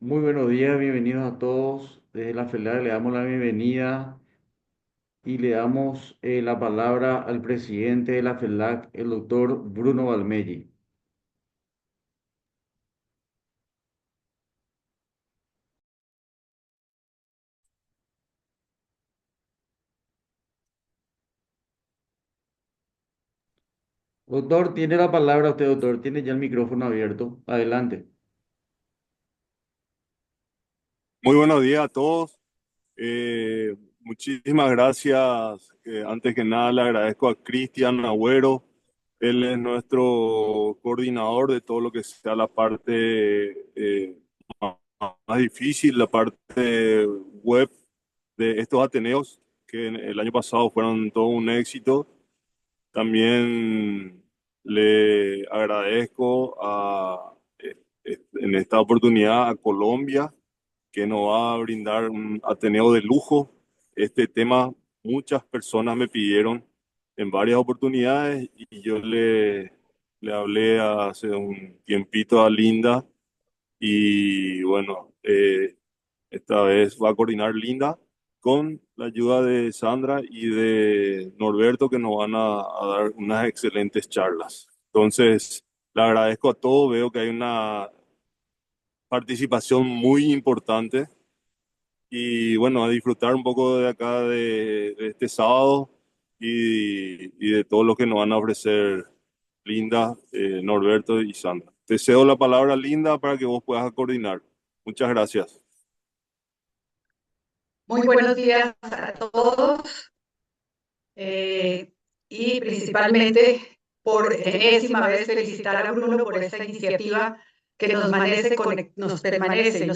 Muy buenos días, bienvenidos a todos. Desde la FELAC le damos la bienvenida y le damos la palabra al presidente de la FELAC, el doctor Bruno Valmelli. Doctor, tiene la palabra usted, doctor. Tiene ya el micrófono abierto. Adelante. Muy buenos días a todos. Muchísimas gracias. Antes que nada, le agradezco a Cristian Agüero. Él es nuestro coordinador de todo lo que sea la parte más más difícil, la parte web de estos Ateneos, que el año pasado fueron todo un éxito. También le agradezco en esta oportunidad a Colombia, que nos va a brindar un Ateneo de lujo. Este tema muchas personas me pidieron en varias oportunidades y yo le hablé hace un tiempito a Linda y bueno, esta vez va a coordinar Linda con la ayuda de Sandra y de Norberto, que nos van a dar unas excelentes charlas. Entonces, le agradezco a todos. Veo que hay una participación muy importante y bueno, a disfrutar un poco de acá de este sábado y de todo lo que nos van a ofrecer Linda, Norberto y Sandra. Te cedo la palabra, Linda, para que vos puedas coordinar. Muchas gracias. Muy buenos días a todos eh, y principalmente por enésima vez felicitar a Bruno por esta iniciativa que nos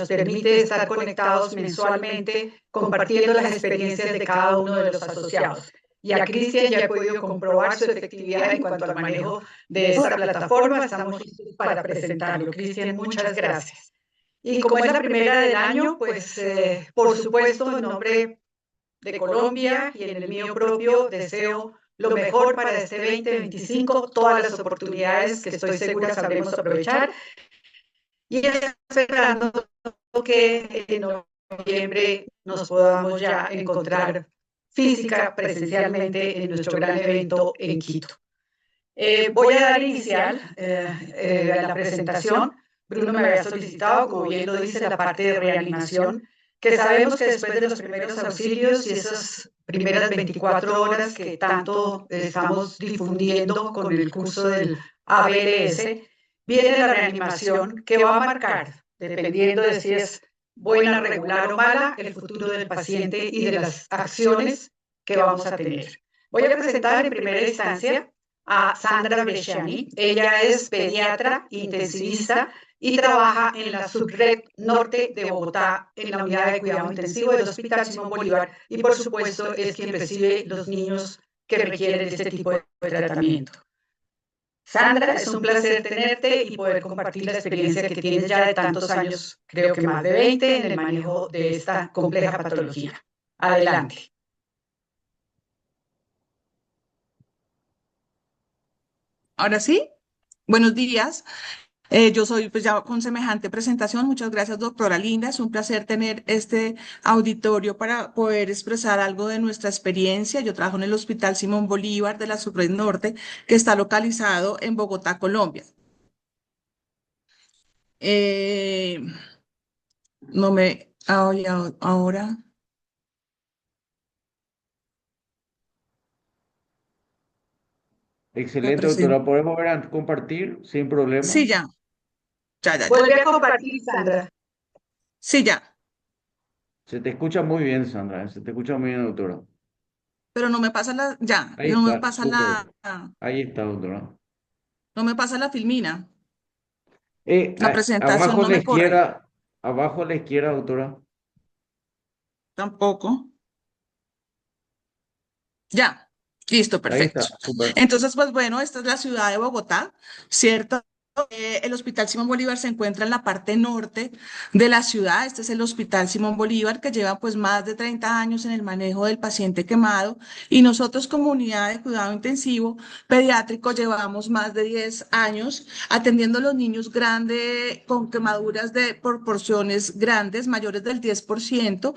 permite estar conectados mensualmente compartiendo las experiencias de cada uno de los asociados. Y a Cristian ya he podido comprobar su efectividad en cuanto al manejo de esta plataforma. Estamos listos para presentarlo. Cristian, muchas gracias. Y como es la primera del año, pues por supuesto, en nombre de Colombia y en el mío propio, deseo lo mejor para este 2025, todas las oportunidades que estoy segura sabremos aprovechar y esperando que en noviembre nos podamos ya encontrar física, presencialmente en nuestro gran evento en Quito. Voy a dar inicial a la presentación. Bruno me había solicitado, como bien lo dice, la parte de reanimación, que sabemos que después de los primeros auxilios y esas primeras 24 horas que tanto estamos difundiendo con el curso del ABLS, viene la reanimación que va a marcar, dependiendo de si es buena, regular o mala, el futuro del paciente y de las acciones que vamos a tener. Voy a presentar en primera instancia a Sandra Bresciani. Ella es pediatra intensivista y trabaja en la subred norte de Bogotá, en la unidad de cuidado intensivo del Hospital Simón Bolívar, y por supuesto es quien recibe los niños que requieren este tipo de tratamiento. Sandra, es un placer tenerte y poder compartir la experiencia que tienes ya de tantos años, creo que más de 20, en el manejo de esta compleja patología. Adelante. Ahora sí, buenos días. Yo soy pues ya con semejante presentación. Muchas gracias, doctora Linda. Es un placer tener este auditorio para poder expresar algo de nuestra experiencia. Yo trabajo en el Hospital Simón Bolívar de la Subred Norte, que está localizado en Bogotá, Colombia. Eh, no me... ahora. La Excelente, presento. doctora. ¿Podemos ver compartir sin problema? Sí, ya. Vuelve a compartir, Sandra. Sí, ya. Se te escucha muy bien, Sandra. Se te escucha muy bien, doctora. Pero no me pasa Ahí no me está, pasa súper. Ahí está, doctora. no me pasa la filmina. La presentación Abajo a no la me corre. izquierda, abajo a la izquierda, doctora. Tampoco. Ya, listo, Ahí perfecto. está, súper. Entonces, pues bueno, esta es la ciudad de Bogotá, ¿cierto? El Hospital Simón Bolívar se encuentra en la parte norte de la ciudad. Este es el Hospital Simón Bolívar, que lleva pues más de 30 años en el manejo del paciente quemado, y nosotros como unidad de cuidado intensivo pediátrico llevamos más de 10 años atendiendo a los niños grandes con quemaduras de proporciones grandes, mayores del 10%,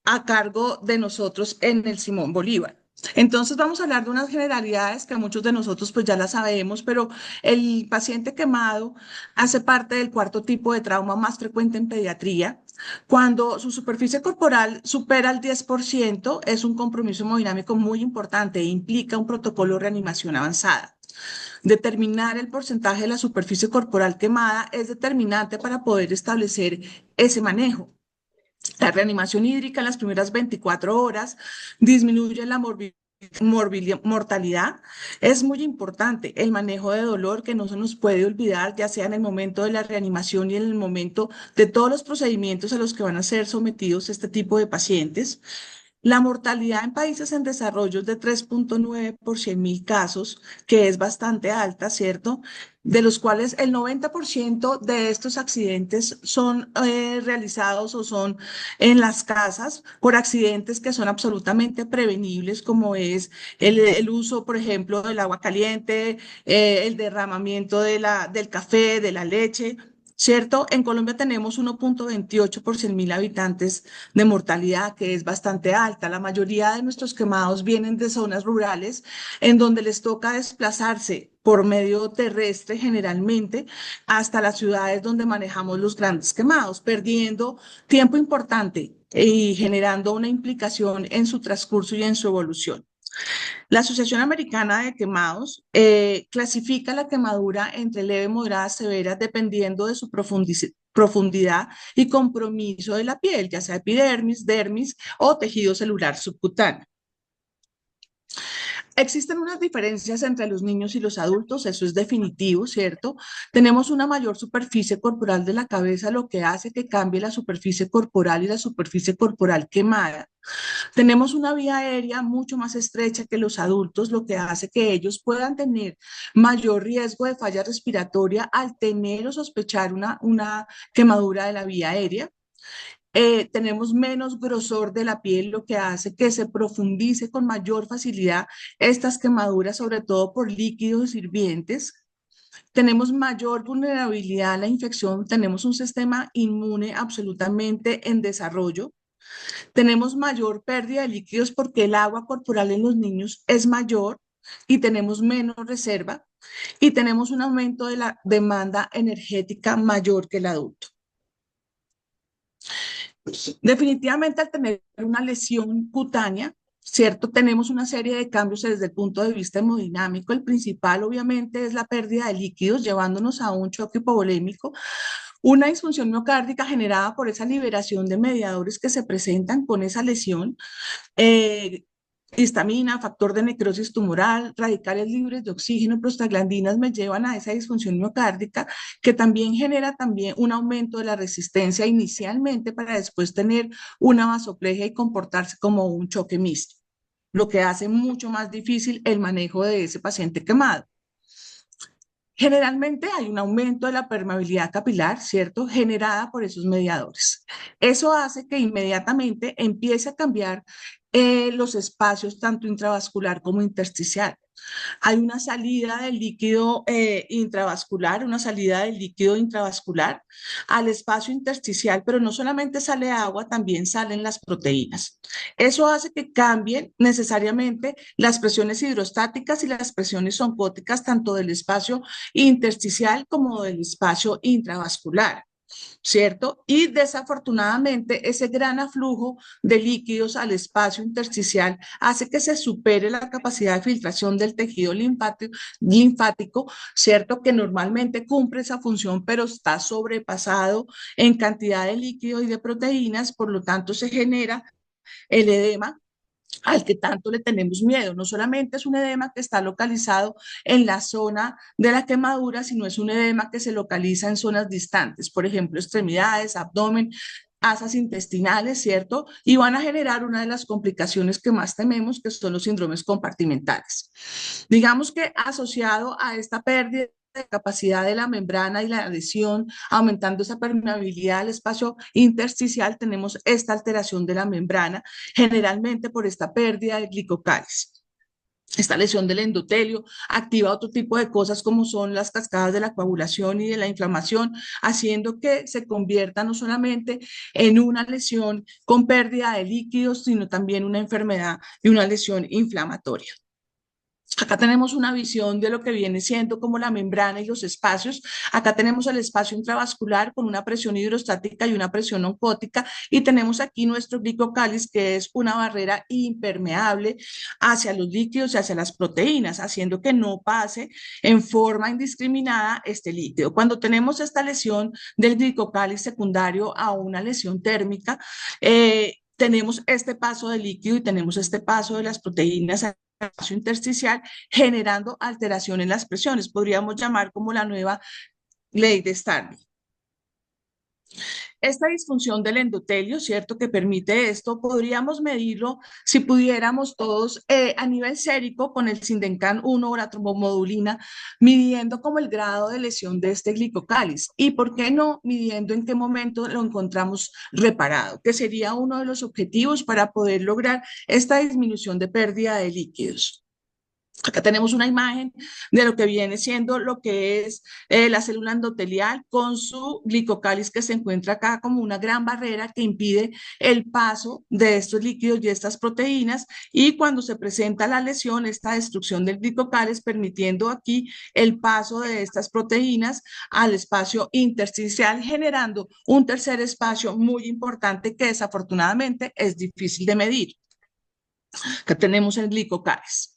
a cargo de nosotros en el Simón Bolívar. Entonces vamos a hablar de unas generalidades que muchos de nosotros pues ya las sabemos, pero el paciente quemado hace parte del cuarto tipo de trauma más frecuente en pediatría. Cuando su superficie corporal supera el 10%, es un compromiso hemodinámico muy importante e implica un protocolo de reanimación avanzada. Determinar el porcentaje de la superficie corporal quemada es determinante para poder establecer ese manejo. La reanimación hídrica en las primeras 24 horas disminuye la mortalidad. Es muy importante el manejo de dolor, que no se nos puede olvidar, ya sea en el momento de la reanimación y en el momento de todos los procedimientos a los que van a ser sometidos este tipo de pacientes. La mortalidad en países en desarrollo es de 3,9 por 100.000 casos, que es bastante alta, ¿cierto? De los cuales el 90% de estos accidentes son realizados o son en las casas por accidentes que son absolutamente prevenibles, como es el uso, por ejemplo, del agua caliente, el derramamiento del café, de la leche. ¿Cierto? En Colombia tenemos 1,28 por 100.000 habitantes de mortalidad, que es bastante alta. La mayoría de nuestros quemados vienen de zonas rurales en donde les toca desplazarse por medio terrestre generalmente hasta las ciudades donde manejamos los grandes quemados, perdiendo tiempo importante y generando una implicación en su transcurso y en su evolución. La Asociación Americana de Quemados clasifica la quemadura entre leve, moderada, severa, dependiendo de su profundidad y compromiso de la piel, ya sea epidermis, dermis o tejido celular subcutáneo. Existen unas diferencias entre los niños y los adultos, eso es definitivo, ¿cierto? Tenemos una mayor superficie corporal de la cabeza, lo que hace que cambie la superficie corporal y la superficie corporal quemada. Tenemos una vía aérea mucho más estrecha que los adultos, lo que hace que ellos puedan tener mayor riesgo de falla respiratoria al tener o sospechar una quemadura de la vía aérea. Tenemos menos grosor de la piel, lo que hace que se profundice con mayor facilidad estas quemaduras, sobre todo por líquidos hirvientes. Tenemos mayor vulnerabilidad a la infección, tenemos un sistema inmune absolutamente en desarrollo. Tenemos mayor pérdida de líquidos porque el agua corporal en los niños es mayor y tenemos menos reserva, y tenemos un aumento de la demanda energética mayor que el adulto. Definitivamente, al tener una lesión cutánea, ¿cierto? Tenemos una serie de cambios desde el punto de vista hemodinámico. El principal, obviamente, es la pérdida de líquidos, llevándonos a un choque hipovolémico, una disfunción miocárdica generada por esa liberación de mediadores que se presentan con esa lesión, histamina, factor de necrosis tumoral, radicales libres de oxígeno, prostaglandinas me llevan a esa disfunción miocárdica, que también genera un aumento de la resistencia inicialmente para después tener una vasoplegia y comportarse como un choque mixto, lo que hace mucho más difícil el manejo de ese paciente quemado. Generalmente hay un aumento de la permeabilidad capilar, ¿cierto? Generada por esos mediadores. Eso hace que inmediatamente empiece a cambiar los espacios tanto intravascular como intersticial. Hay una salida del líquido intravascular, una salida del líquido intravascular al espacio intersticial, pero no solamente sale agua, también salen las proteínas. Eso hace que cambien necesariamente las presiones hidrostáticas y las presiones oncóticas, tanto del espacio intersticial como del espacio intravascular, ¿cierto? Y desafortunadamente ese gran aflujo de líquidos al espacio intersticial hace que se supere la capacidad de filtración del tejido linfático, ¿cierto? Que normalmente cumple esa función, pero está sobrepasado en cantidad de líquido y de proteínas, por lo tanto se genera el edema al que tanto le tenemos miedo. No solamente es un edema que está localizado en la zona de la quemadura, sino es un edema que se localiza en zonas distantes, por ejemplo, extremidades, abdomen, asas intestinales, ¿cierto? Y van a generar una de las complicaciones que más tememos, que son los síndromes compartimentales. Digamos que asociado a esta pérdida de capacidad de la membrana y la lesión, aumentando esa permeabilidad al espacio intersticial, tenemos esta alteración de la membrana, generalmente por esta pérdida de glicocálice. Esta lesión del endotelio activa otro tipo de cosas como son las cascadas de la coagulación y de la inflamación, haciendo que se convierta no solamente en una lesión con pérdida de líquidos, sino también una enfermedad y una lesión inflamatoria. Acá tenemos una visión de lo que viene siendo como la membrana y los espacios. Acá tenemos el espacio intravascular con una presión hidrostática y una presión oncótica, y tenemos aquí nuestro glicocálice, que es una barrera impermeable hacia los líquidos y hacia las proteínas, haciendo que no pase en forma indiscriminada este líquido. Cuando tenemos esta lesión del glicocálice secundario a una lesión térmica, tenemos este paso de líquido y tenemos este paso de las proteínas espacio intersticial, generando alteración en las presiones. Podríamos llamar como la nueva ley de Starling. Esta disfunción del endotelio, ¿cierto? Que permite esto, podríamos medirlo si pudiéramos todos a nivel sérico con el Sindencan 1 o la trombomodulina, midiendo como el grado de lesión de este glicocálice. Y por qué no midiendo en qué momento lo encontramos reparado, que sería uno de los objetivos para poder lograr esta disminución de pérdida de líquidos. Acá tenemos una imagen de lo que viene siendo lo que es la célula endotelial con su glicocálice, que se encuentra acá como una gran barrera que impide el paso de estos líquidos y estas proteínas, y cuando se presenta la lesión, esta destrucción del glicocálice, permitiendo aquí el paso de estas proteínas al espacio intersticial, generando un tercer espacio muy importante que desafortunadamente es difícil de medir. Acá tenemos el glicocálice.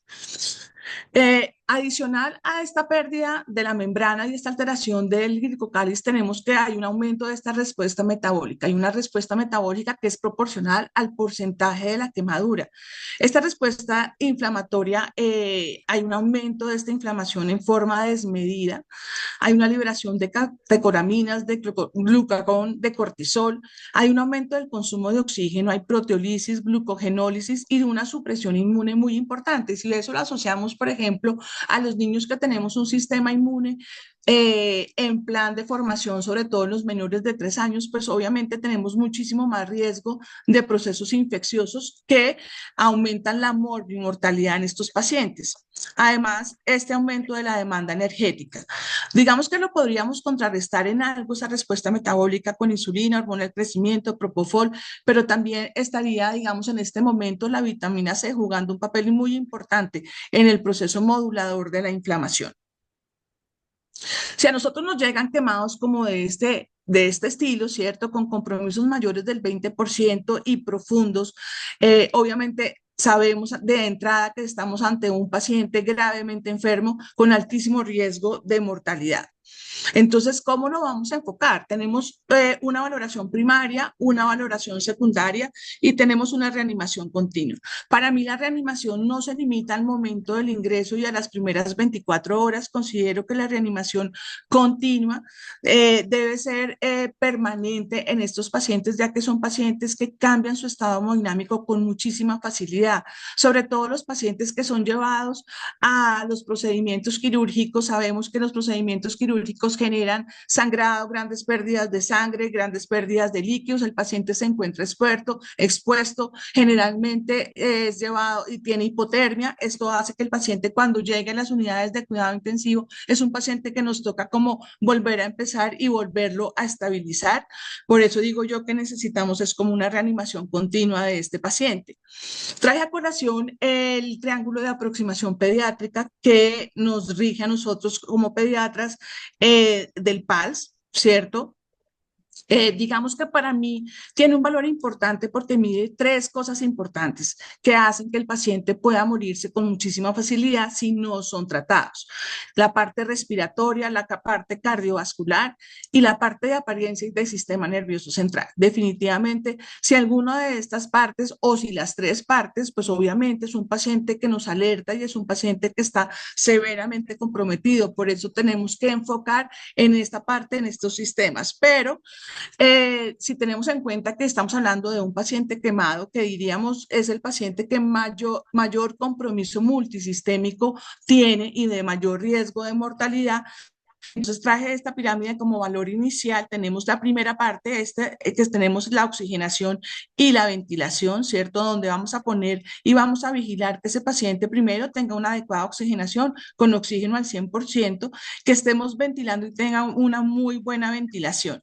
Adicional a esta pérdida de la membrana y esta alteración del glicocálice, tenemos que hay un aumento de esta respuesta metabólica. Hay una respuesta metabólica que es proporcional al porcentaje de la quemadura. Esta respuesta inflamatoria, hay un aumento de esta inflamación en forma desmedida. Hay una liberación de catecolaminas, de glucagón, de cortisol. Hay un aumento del consumo de oxígeno, hay proteólisis, glucogenólisis y una supresión inmune muy importante. Si eso lo asociamos, por ejemplo, a los niños que tenemos un sistema inmune en plan de formación, sobre todo en los menores de 3 años, pues obviamente tenemos muchísimo más riesgo de procesos infecciosos que aumentan la mortalidad en estos pacientes. Además, este aumento de la demanda energética. Digamos que lo podríamos contrarrestar en algo, esa respuesta metabólica, con insulina, hormona del crecimiento, propofol, pero también estaría, digamos, en este momento la vitamina C jugando un papel muy importante en el proceso modulador de la inflamación. Si a nosotros nos llegan quemados como de este estilo, ¿cierto? Con compromisos mayores del 20% y profundos, obviamente sabemos de entrada que estamos ante un paciente gravemente enfermo con altísimo riesgo de mortalidad. Entonces, ¿cómo lo vamos a enfocar? Tenemos una valoración primaria, una valoración secundaria y tenemos una reanimación continua. Para mí la reanimación no se limita al momento del ingreso y a las primeras 24 horas. Considero que la reanimación continua debe ser permanente en estos pacientes, ya que son pacientes que cambian su estado hemodinámico con muchísima facilidad, sobre todo los pacientes que son llevados a los procedimientos quirúrgicos. Sabemos que los procedimientos quirúrgicos generan sangrado, grandes pérdidas de sangre, grandes pérdidas de líquidos. El paciente se encuentra expuesto, generalmente es llevado y tiene hipotermia. Esto hace que el paciente, cuando llegue a las unidades de cuidado intensivo, es un paciente que nos toca como volver a empezar y volverlo a estabilizar. Por eso digo yo que necesitamos es como una reanimación continua de este paciente. Trae a colación el triángulo de aproximación pediátrica que nos rige a nosotros como pediatras del PALS, ¿cierto? Digamos que para mí tiene un valor importante porque mide 3 cosas importantes que hacen que el paciente pueda morirse con muchísima facilidad si no son tratados. La parte respiratoria, la parte cardiovascular y la parte de apariencia y del sistema nervioso central. Definitivamente, si alguna de estas partes o si las 3 partes, pues obviamente es un paciente que nos alerta y es un paciente que está severamente comprometido. Por eso tenemos que enfocar en esta parte, en estos sistemas. Pero si tenemos en cuenta que estamos hablando de un paciente quemado, que diríamos es el paciente que mayor compromiso multisistémico tiene y de mayor riesgo de mortalidad, Entonces traje esta pirámide como valor inicial. Tenemos la primera parte, que tenemos la oxigenación y la ventilación, ¿cierto? Donde vamos a poner y vamos a vigilar que ese paciente primero tenga una adecuada oxigenación con oxígeno al 100%, que estemos ventilando y tenga una muy buena ventilación.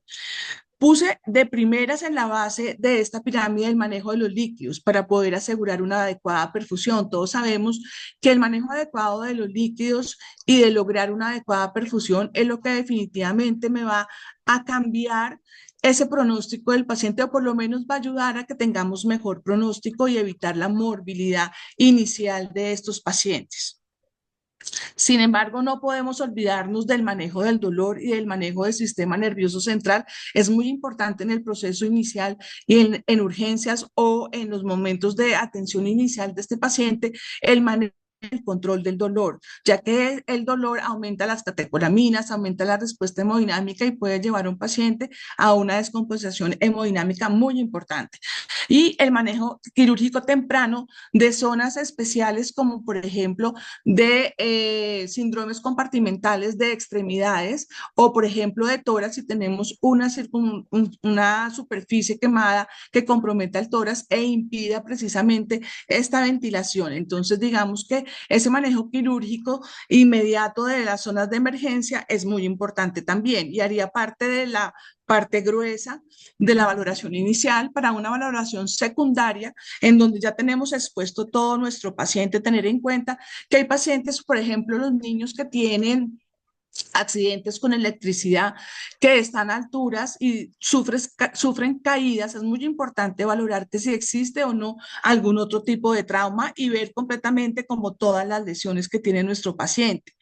Puse de primeras en la base de esta pirámide el manejo de los líquidos para poder asegurar una adecuada perfusión. Todos sabemos que el manejo adecuado de los líquidos y de lograr una adecuada perfusión es lo que definitivamente me va a cambiar ese pronóstico del paciente, o por lo menos va a ayudar a que tengamos mejor pronóstico y evitar la morbilidad inicial de estos pacientes. Sin embargo, no podemos olvidarnos del manejo del dolor y del manejo del sistema nervioso central. Es muy importante en el proceso inicial y en urgencias o en los momentos de atención inicial de este paciente, el manejo el control del dolor, ya que el dolor aumenta las catecolaminas, aumenta la respuesta hemodinámica y puede llevar a un paciente a una descompensación hemodinámica muy importante. Y el manejo quirúrgico temprano de zonas especiales como por ejemplo de síndromes compartimentales de extremidades o por ejemplo de tórax si tenemos una superficie quemada que comprometa el tórax e impida precisamente esta ventilación. Entonces digamos que ese manejo quirúrgico inmediato de las zonas de emergencia es muy importante también y haría parte de la parte gruesa de la valoración inicial para una valoración secundaria en donde ya tenemos expuesto todo nuestro paciente. Tener en cuenta que hay pacientes, por ejemplo, los niños que tienen accidentes con electricidad, que están a alturas y sufren caídas, es muy importante valorar que si existe o no algún otro tipo de trauma y ver completamente como todas las lesiones que tiene nuestro paciente.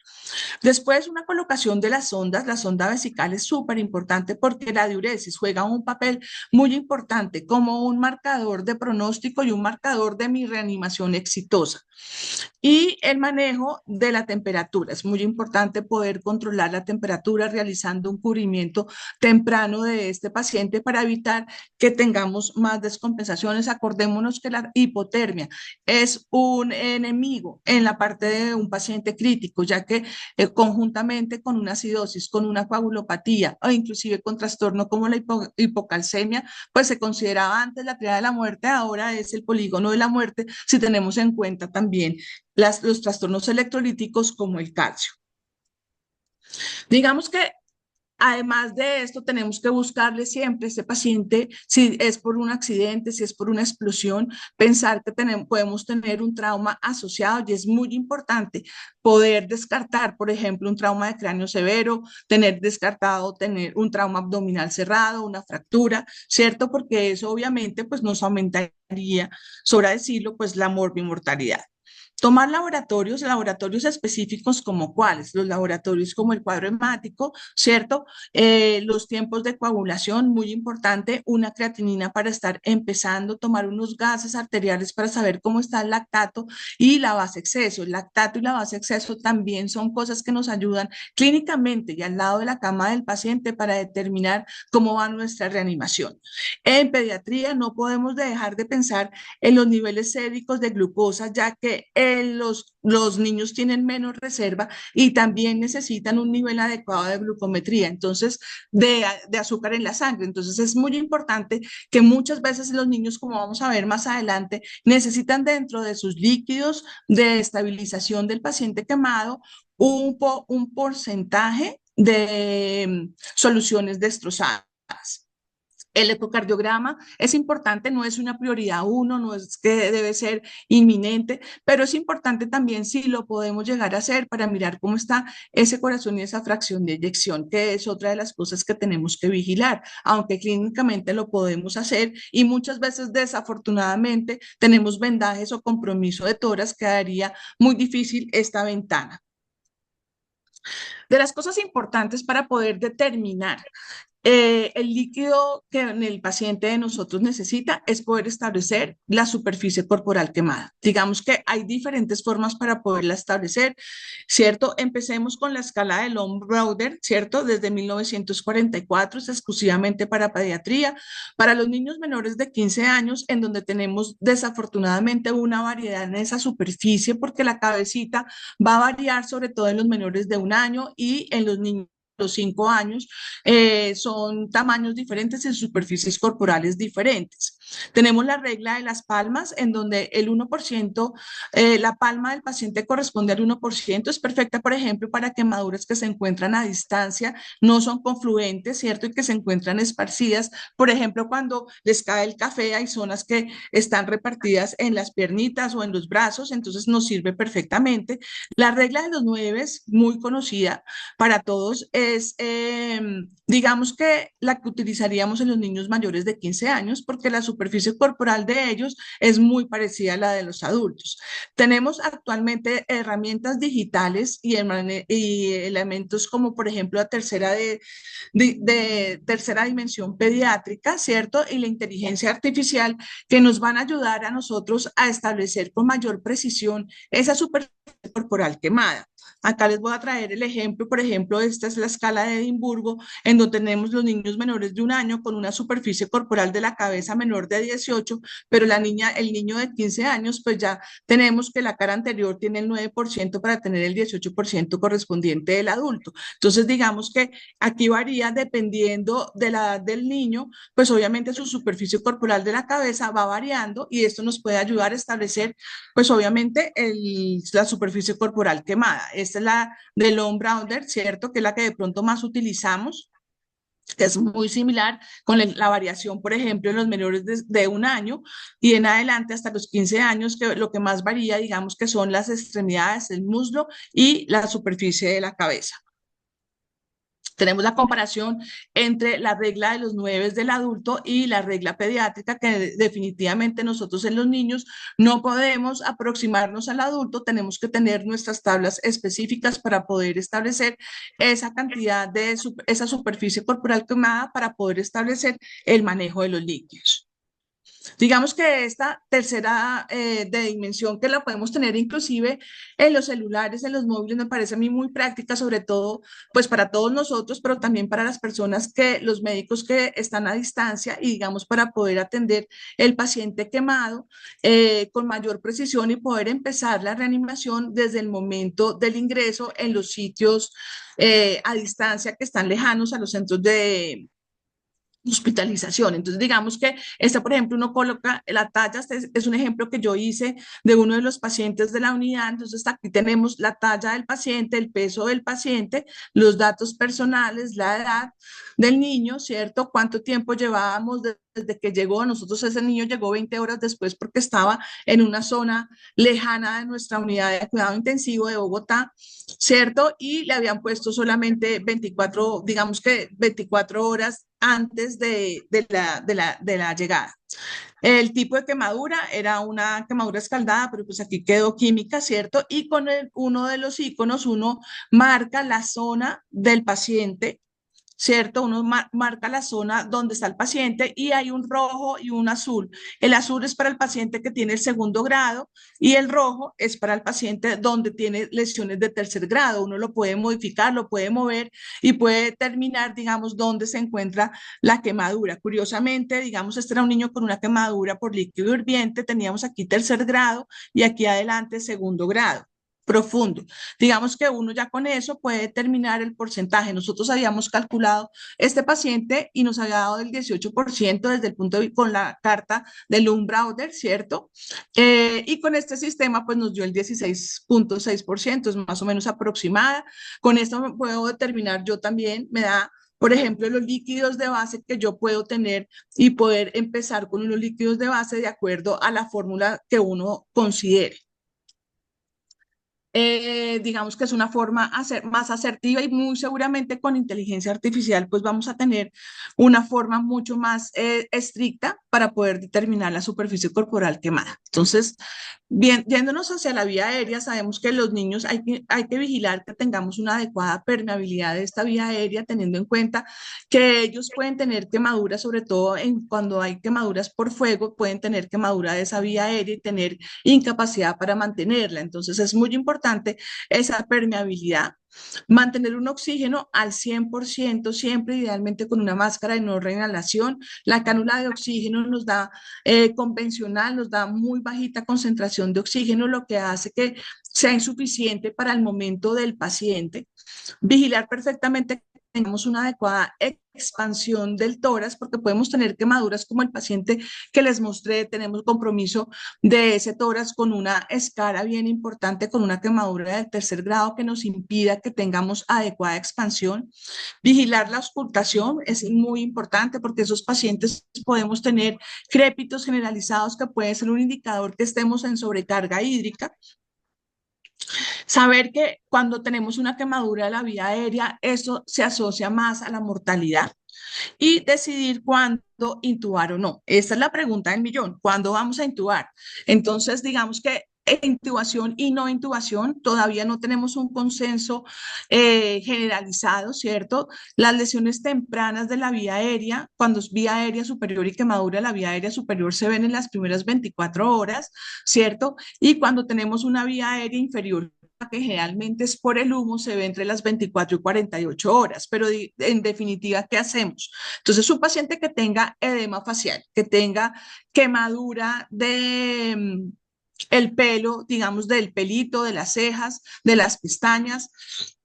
Después, una colocación de las sondas. La sonda vesical es súper importante porque la diuresis juega un papel muy importante como un marcador de pronóstico y un marcador de mi reanimación exitosa. Y el manejo de la temperatura. Es muy importante poder controlar la temperatura realizando un cubrimiento temprano de este paciente para evitar que tengamos más descompensaciones. Acordémonos que la hipotermia es un enemigo en la parte de un paciente crítico, ya que conjuntamente con una acidosis, con una coagulopatía o inclusive con trastorno como la hipocalcemia, pues se consideraba antes la triada de la muerte, ahora es el polígono de la muerte, si tenemos en cuenta también los trastornos electrolíticos como el calcio. Digamos que además de esto, tenemos que buscarle siempre a este paciente, si es por un accidente, si es por una explosión, pensar que podemos tener un trauma asociado y es muy importante poder descartar, por ejemplo, un trauma de cráneo severo, tener descartado tener un trauma abdominal cerrado, una fractura, ¿cierto? Porque eso obviamente pues nos aumentaría, sobra decirlo, pues la morbimortalidad. Tomar laboratorios específicos como cuáles, los laboratorios como el cuadro hemático, ¿cierto? Los tiempos de coagulación, muy importante, una creatinina para estar empezando, tomar unos gases arteriales para saber cómo está el lactato y la base exceso. El lactato y la base exceso también son cosas que nos ayudan clínicamente y al lado de la cama del paciente para determinar cómo va nuestra reanimación. En pediatría no podemos dejar de pensar en los niveles séricos de glucosa, ya que los niños tienen menos reserva y también necesitan un nivel adecuado de glucometría, entonces de azúcar en la sangre. Entonces es muy importante que muchas veces los niños, como vamos a ver más adelante, necesitan dentro de sus líquidos de estabilización del paciente quemado un porcentaje de soluciones destrozadas. El ecocardiograma es importante, no es una prioridad uno, no es que debe ser inminente, pero es importante también si lo podemos llegar a hacer para mirar cómo está ese corazón y esa fracción de eyección, que es otra de las cosas que tenemos que vigilar, aunque clínicamente lo podemos hacer y muchas veces desafortunadamente tenemos vendajes o compromiso de toras que haría muy difícil esta ventana. De las cosas importantes para poder determinar el líquido que el paciente de nosotros necesita es poder establecer la superficie corporal quemada. Digamos que hay diferentes formas para poderla establecer, ¿cierto? Empecemos con la escala de Lohn-Browder, ¿cierto? Desde 1944, es exclusivamente para pediatría, para los niños menores de 15 años, en donde tenemos desafortunadamente una variedad en esa superficie, porque la cabecita va a variar sobre todo en los menores de 1 año y en los niños los 5 años, son tamaños diferentes en superficies corporales diferentes. Tenemos la regla de las palmas, en donde el 1%, la palma del paciente corresponde al 1%, es perfecta, por ejemplo, para quemaduras que se encuentran a distancia, no son confluentes, ¿cierto? Y que se encuentran esparcidas. Por ejemplo, cuando les cae el café, hay zonas que están repartidas en las piernitas o en los brazos, entonces nos sirve perfectamente. La regla de los 9 es muy conocida para todos, es, digamos que la que utilizaríamos en los niños mayores de 15 años, porque la superficie corporal de ellos es muy parecida a la de los adultos. Tenemos actualmente herramientas digitales y elementos como, por ejemplo, la tercera de tercera dimensión pediátrica, ¿cierto? Y la inteligencia artificial que nos van a ayudar a nosotros a establecer con mayor precisión esa superficie corporal quemada. Acá les voy a traer el ejemplo, por ejemplo, esta es la escala de Edimburgo, en donde tenemos los niños menores de 1 año con una superficie corporal de la cabeza menor de 18, pero el niño de 15 años, pues ya tenemos que la cara anterior tiene el 9% para tener el 18% correspondiente del adulto. Entonces, digamos que aquí varía dependiendo de la edad del niño, pues obviamente su superficie corporal de la cabeza va variando y esto nos puede ayudar a establecer, pues obviamente, la superficie corporal quemada. Esta es la del on-bounder, ¿cierto? Que es la que de pronto más utilizamos, que es muy similar con la variación, por ejemplo, en los menores de 1 año y en adelante hasta los 15 años, que lo que más varía, digamos que son las extremidades, el muslo y la superficie de la cabeza. Tenemos la comparación entre la regla de los 9 del adulto y la regla pediátrica, que definitivamente nosotros en los niños no podemos aproximarnos al adulto, tenemos que tener nuestras tablas específicas para poder establecer esa cantidad de esa superficie corporal quemada para poder establecer el manejo de los líquidos. Digamos que esta tercera de dimensión que la podemos tener inclusive en los celulares, en los móviles, me parece a mí muy práctica, sobre todo pues para todos nosotros, pero también para las personas los médicos que están a distancia y digamos para poder atender el paciente quemado con mayor precisión y poder empezar la reanimación desde el momento del ingreso en los sitios a distancia que están lejanos a los centros de hospitalización. Entonces, digamos que esta, por ejemplo, uno coloca la talla, este es un ejemplo que yo hice de uno de los pacientes de la unidad. Entonces, aquí tenemos la talla del paciente, el peso del paciente, los datos personales, la edad del niño, ¿cierto? ¿Cuánto tiempo llevábamos desde que llegó? Nosotros ese niño llegó 20 horas después porque estaba en una zona lejana de nuestra unidad de cuidado intensivo de Bogotá, ¿cierto? Y le habían puesto solamente 24, digamos que 24 horas antes de la llegada. El tipo de quemadura era una quemadura escaldada, pero pues aquí quedó química, ¿cierto? Y con uno de los iconos uno marca la zona del paciente, ¿cierto? Uno marca la zona donde está el paciente y hay un rojo y un azul. El azul es para el paciente que tiene el 2.º grado y el rojo es para el paciente donde tiene lesiones de 3.er grado. Uno lo puede modificar, lo puede mover y puede determinar, digamos, dónde se encuentra la quemadura. Curiosamente, digamos, este era un niño con una quemadura por líquido hirviente, teníamos aquí 3.er grado y aquí adelante 2.º grado profundo. Digamos que uno ya con eso puede determinar el porcentaje. Nosotros habíamos calculado este paciente y nos había dado el 18% desde el punto de vista con la carta del Browder, ¿cierto? Y con este sistema pues nos dio el 16.6%, es más o menos aproximada. Con esto puedo determinar yo también, me da por ejemplo, los líquidos de base que yo puedo tener y poder empezar con unos líquidos de base de acuerdo a la fórmula que uno considere. Digamos que es una forma más asertiva y muy seguramente con inteligencia artificial pues vamos a tener una forma mucho más estricta para poder determinar la superficie corporal quemada. Entonces, bien, yéndonos hacia la vía aérea, sabemos que los niños hay que vigilar que tengamos una adecuada permeabilidad de esta vía aérea, teniendo en cuenta que ellos pueden tener quemaduras, sobre todo cuando hay quemaduras por fuego, pueden tener quemadura de esa vía aérea y tener incapacidad para mantenerla. Entonces, es muy importante esa permeabilidad. Mantener un oxígeno al 100%, siempre idealmente con una máscara de no reinhalación. La cánula de oxígeno nos da convencional, nos da muy bajita concentración de oxígeno, lo que hace que sea insuficiente para el momento del paciente. Vigilar perfectamente tengamos una adecuada expansión del tórax, porque podemos tener quemaduras como el paciente que les mostré. Tenemos compromiso de ese tórax con una escara bien importante, con una quemadura del tercer grado que nos impida que tengamos adecuada expansión. Vigilar la auscultación es muy importante, porque esos pacientes podemos tener crépitos generalizados, que puede ser un indicador que estemos en sobrecarga hídrica. Saber que cuando tenemos una quemadura de la vía aérea, eso se asocia más a la mortalidad, y decidir cuándo intubar o no. Esta es la pregunta del millón: ¿cuándo vamos a intubar? Entonces, digamos que intubación y no intubación, todavía no tenemos un consenso generalizado, ¿cierto? Las lesiones tempranas de la vía aérea, cuando es vía aérea superior y quemadura de la vía aérea superior, se ven en las primeras 24 horas, ¿cierto? Y cuando tenemos una vía aérea inferior, que generalmente es por el humo, se ve entre las 24 y 48 horas, pero en definitiva, ¿qué hacemos? Entonces, un paciente que tenga edema facial, que tenga quemadura de el pelo, digamos, del pelito, de las cejas, de las pestañas,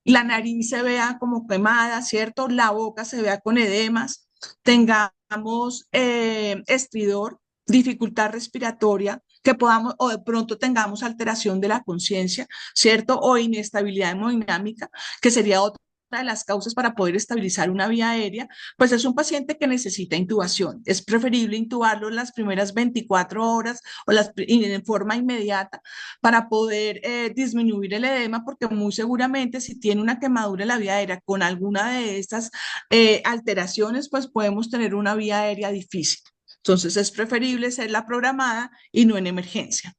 la nariz se vea como quemada, ¿cierto? La boca se vea con edemas, tengamos estridor, dificultad respiratoria, que podamos, o de pronto tengamos alteración de la conciencia, ¿cierto? O inestabilidad hemodinámica, que sería otra de las causas para poder estabilizar una vía aérea. Pues es un paciente que necesita intubación. Es preferible intubarlo en las primeras 24 horas o en forma inmediata, para poder disminuir el edema, porque muy seguramente si tiene una quemadura en la vía aérea con alguna de estas alteraciones, pues podemos tener una vía aérea difícil. Entonces es preferible hacerla programada y no en emergencia.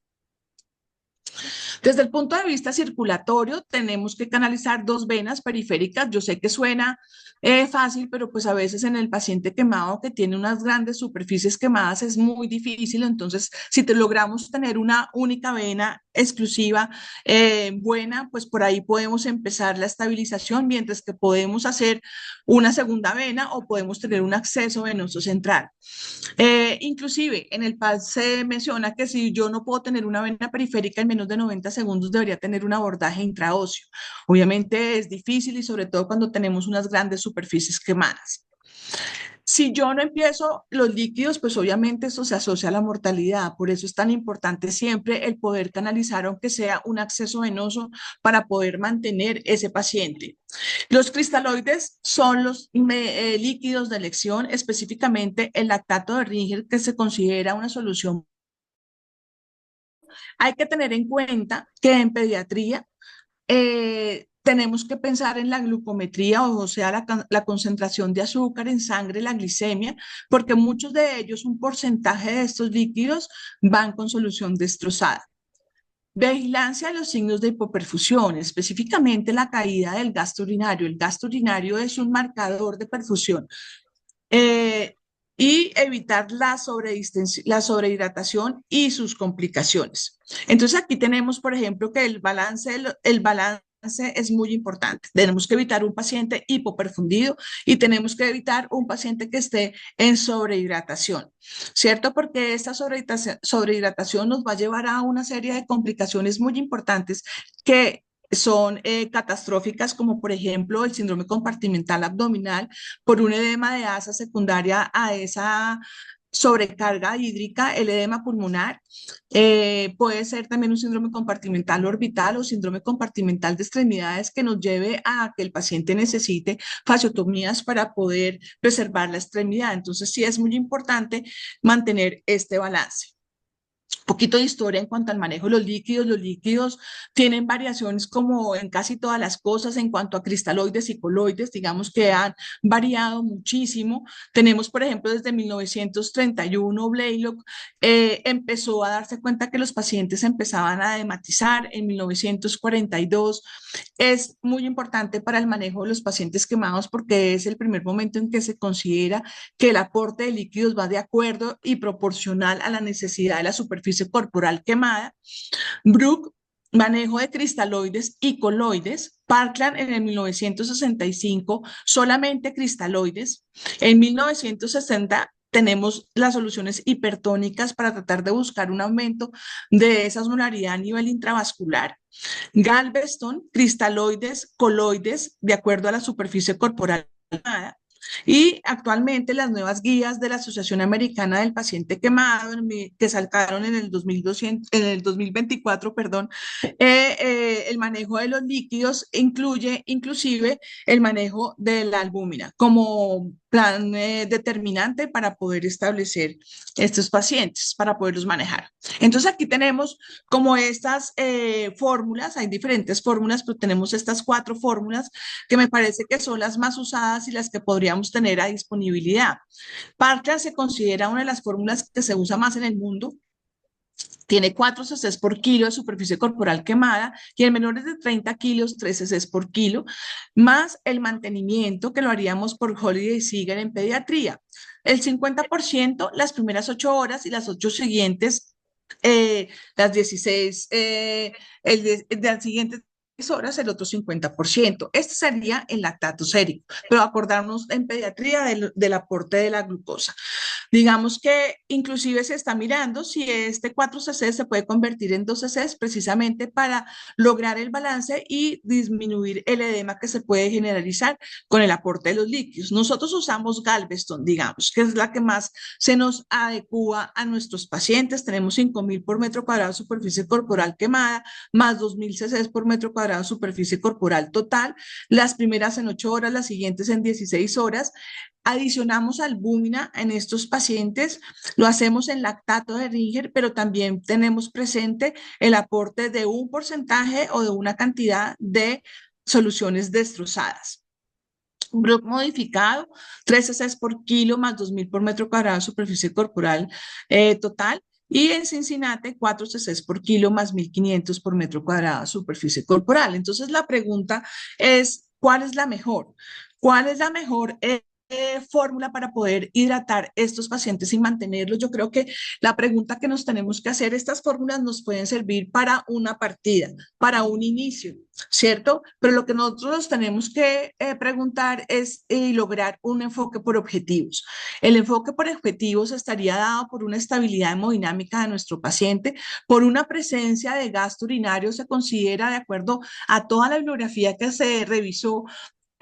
Desde el punto de vista circulatorio, tenemos que canalizar dos venas periféricas. Yo sé que suena fácil, pero pues a veces en el paciente quemado que tiene unas grandes superficies quemadas es muy difícil. Entonces, si logramos tener una única vena exclusiva buena, pues por ahí podemos empezar la estabilización, mientras que podemos hacer una segunda vena o podemos tener un acceso venoso central. Inclusive en el PAD se menciona que si yo no puedo tener una vena periférica en menos de 90 segundos, debería tener un abordaje intraóseo. Obviamente es difícil, y sobre todo cuando tenemos unas grandes superficies quemadas. Si yo no empiezo los líquidos, pues obviamente eso se asocia a la mortalidad. Por eso es tan importante siempre el poder canalizar, aunque sea un acceso venoso, para poder mantener ese paciente. Los cristaloides son los líquidos de elección, específicamente el lactato de Ringer, que se considera una solución. Hay que tener en cuenta que en pediatría tenemos que pensar en la glucometría, o sea, la concentración de azúcar en sangre, la glicemia, porque muchos de ellos, un porcentaje de estos líquidos, van con solución destrozada. Vigilancia de los signos de hipoperfusión, específicamente la caída del gasto urinario. El gasto urinario es un marcador de perfusión. Y evitar la sobrehidratación y sus complicaciones. Entonces aquí tenemos, por ejemplo, que el balance es muy importante. Tenemos que evitar un paciente hipoperfundido y tenemos que evitar un paciente que esté en sobrehidratación, ¿cierto? Porque esta sobrehidratación nos va a llevar a una serie de complicaciones muy importantes que son catastróficas, como por ejemplo el síndrome compartimental abdominal por un edema de asa secundaria a esa sobrecarga hídrica. El edema pulmonar puede ser también un síndrome compartimental orbital o síndrome compartimental de extremidades, que nos lleve a que el paciente necesite fasciotomías para poder preservar la extremidad. Entonces sí es muy importante mantener este balance. Poquito de historia en cuanto al manejo de los líquidos. Los líquidos tienen variaciones como en casi todas las cosas en cuanto a cristaloides y coloides, digamos que han variado muchísimo. Tenemos, por ejemplo, desde 1931, Blaylock empezó a darse cuenta que los pacientes empezaban a edematizar. En 1942 es muy importante para el manejo de los pacientes quemados, porque es el primer momento en que se considera que el aporte de líquidos va de acuerdo y proporcional a la necesidad de la superficie corporal quemada. Brook, manejo de cristaloides y coloides. Parkland en el 1965, solamente cristaloides. En 1960 tenemos las soluciones hipertónicas para tratar de buscar un aumento de esa osmolaridad a nivel intravascular. Galveston, cristaloides, coloides, de acuerdo a la superficie corporal Y actualmente las nuevas guías de la Asociación Americana del Paciente Quemado, que sacaron en el 2200, en el 2024, perdón, el manejo de los líquidos incluye inclusive el manejo de la albúmina como plan determinante para poder establecer estos pacientes, para poderlos manejar. Entonces aquí tenemos como estas fórmulas, hay diferentes fórmulas, pero tenemos estas 4 fórmulas que me parece que son las más usadas y las que podríamos tener a disponibilidad. Parkland se considera una de las fórmulas que se usa más en el mundo. Tiene 4 cc por kilo de superficie corporal quemada y en menores de 30 kilos, 3 cc por kilo, más el mantenimiento que lo haríamos por Holiday Seeger en pediatría. El 50% las primeras 8 horas y las 8 siguientes, las 16, las siguientes horas, el otro 50%. Este sería el lactato sérico, pero acordarnos en pediatría del aporte de la glucosa. Digamos que inclusive se está mirando si este 4cc se puede convertir en 2cc precisamente para lograr el balance y disminuir el edema que se puede generalizar con el aporte de los líquidos. Nosotros usamos Galveston, digamos, que es la que más se nos adecua a nuestros pacientes. Tenemos 5.000 por metro cuadrado de superficie corporal quemada, más 2.000 cc por metro cuadrado de superficie corporal total. Las primeras en 8 horas, las siguientes en 16 horas. Adicionamos albúmina en estos pacientes, lo hacemos en lactato de Ringer, pero también tenemos presente el aporte de un porcentaje o de una cantidad de soluciones destrozadas. Brook modificado, 3 cc por kilo más 2.000 por metro cuadrado de superficie corporal total. Y en Cincinnati, 4 cc por kilo más 1.500 por metro cuadrado de superficie corporal. Entonces la pregunta es, ¿cuál es la mejor? ¿Cuál es la mejor fórmula para poder hidratar estos pacientes y mantenerlos? Yo creo que la pregunta que nos tenemos que hacer, estas fórmulas nos pueden servir para una partida, para un inicio, ¿cierto? Pero lo que nosotros nos tenemos que preguntar es lograr un enfoque por objetivos. El enfoque por objetivos estaría dado por una estabilidad hemodinámica de nuestro paciente, por una presencia de gasto urinario, se considera de acuerdo a toda la bibliografía que se revisó.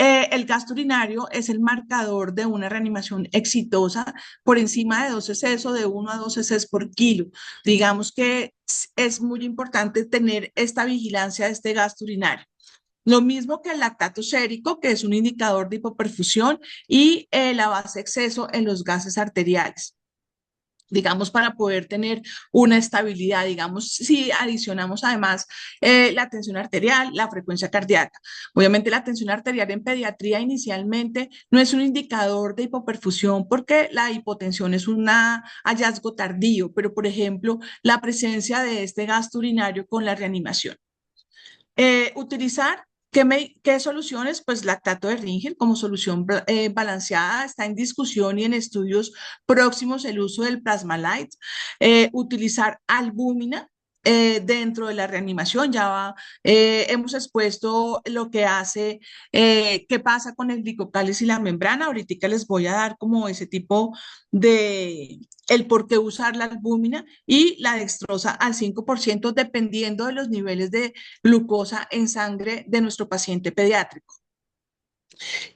El gasto urinario es el marcador de una reanimación exitosa por encima de 2 cc o de 1 a 2 cc por kilo. Digamos que es muy importante tener esta vigilancia de este gasto urinario. Lo mismo que el lactato sérico, que es un indicador de hipoperfusión, y la base exceso en los gases arteriales, digamos, para poder tener una estabilidad, digamos, si adicionamos además la tensión arterial, la frecuencia cardíaca. Obviamente la tensión arterial en pediatría inicialmente no es un indicador de hipoperfusión porque la hipotensión es un hallazgo tardío, pero por ejemplo, la presencia de este gasto urinario con la reanimación. Utilizar ¿qué soluciones? Pues lactato de Ringer como solución balanceada. Está en discusión y en estudios próximos el uso del Plasma-Lyte. Utilizar albúmina dentro de la reanimación. Ya hemos expuesto lo que hace, qué pasa con el glicocálice y la membrana. Ahorita les voy a dar como ese tipo de, el por qué usar la albúmina y la dextrosa al 5% dependiendo de los niveles de glucosa en sangre de nuestro paciente pediátrico.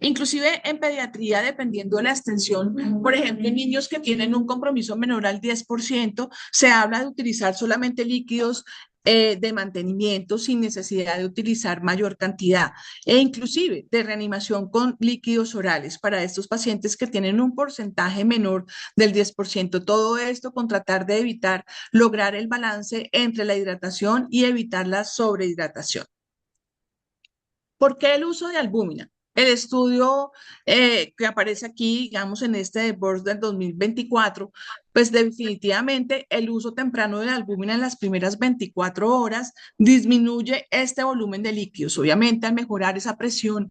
Inclusive en pediatría, dependiendo de la extensión, por ejemplo, en niños que tienen un compromiso menor al 10%, se habla de utilizar solamente líquidos de mantenimiento sin necesidad de utilizar mayor cantidad e inclusive de reanimación con líquidos orales para estos pacientes que tienen un porcentaje menor del 10%. Todo esto con tratar de evitar lograr el balance entre la hidratación y evitar la sobrehidratación. ¿Por qué el uso de albúmina? El estudio que aparece aquí, digamos, en este de Burns del 2024, pues definitivamente el uso temprano de la albúmina en las primeras 24 horas disminuye este volumen de líquidos. Obviamente, al mejorar esa presión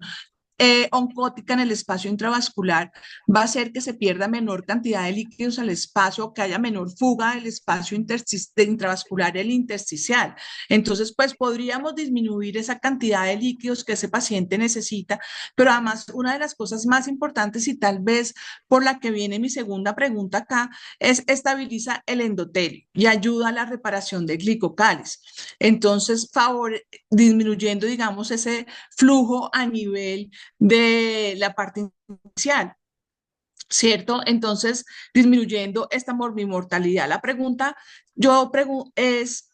oncótica en el espacio intravascular va a hacer que se pierda menor cantidad de líquidos al espacio, que haya menor fuga del espacio intravascular y el intersticial. Entonces, pues podríamos disminuir esa cantidad de líquidos que ese paciente necesita, pero además una de las cosas más importantes y tal vez por la que viene mi segunda pregunta acá es estabiliza el endotelio y ayuda a la reparación de glicocálice. Entonces, disminuyendo, digamos, ese flujo a nivel de la parte inicial. ¿Cierto? Entonces, disminuyendo esta morbimortalidad. La pregunta es,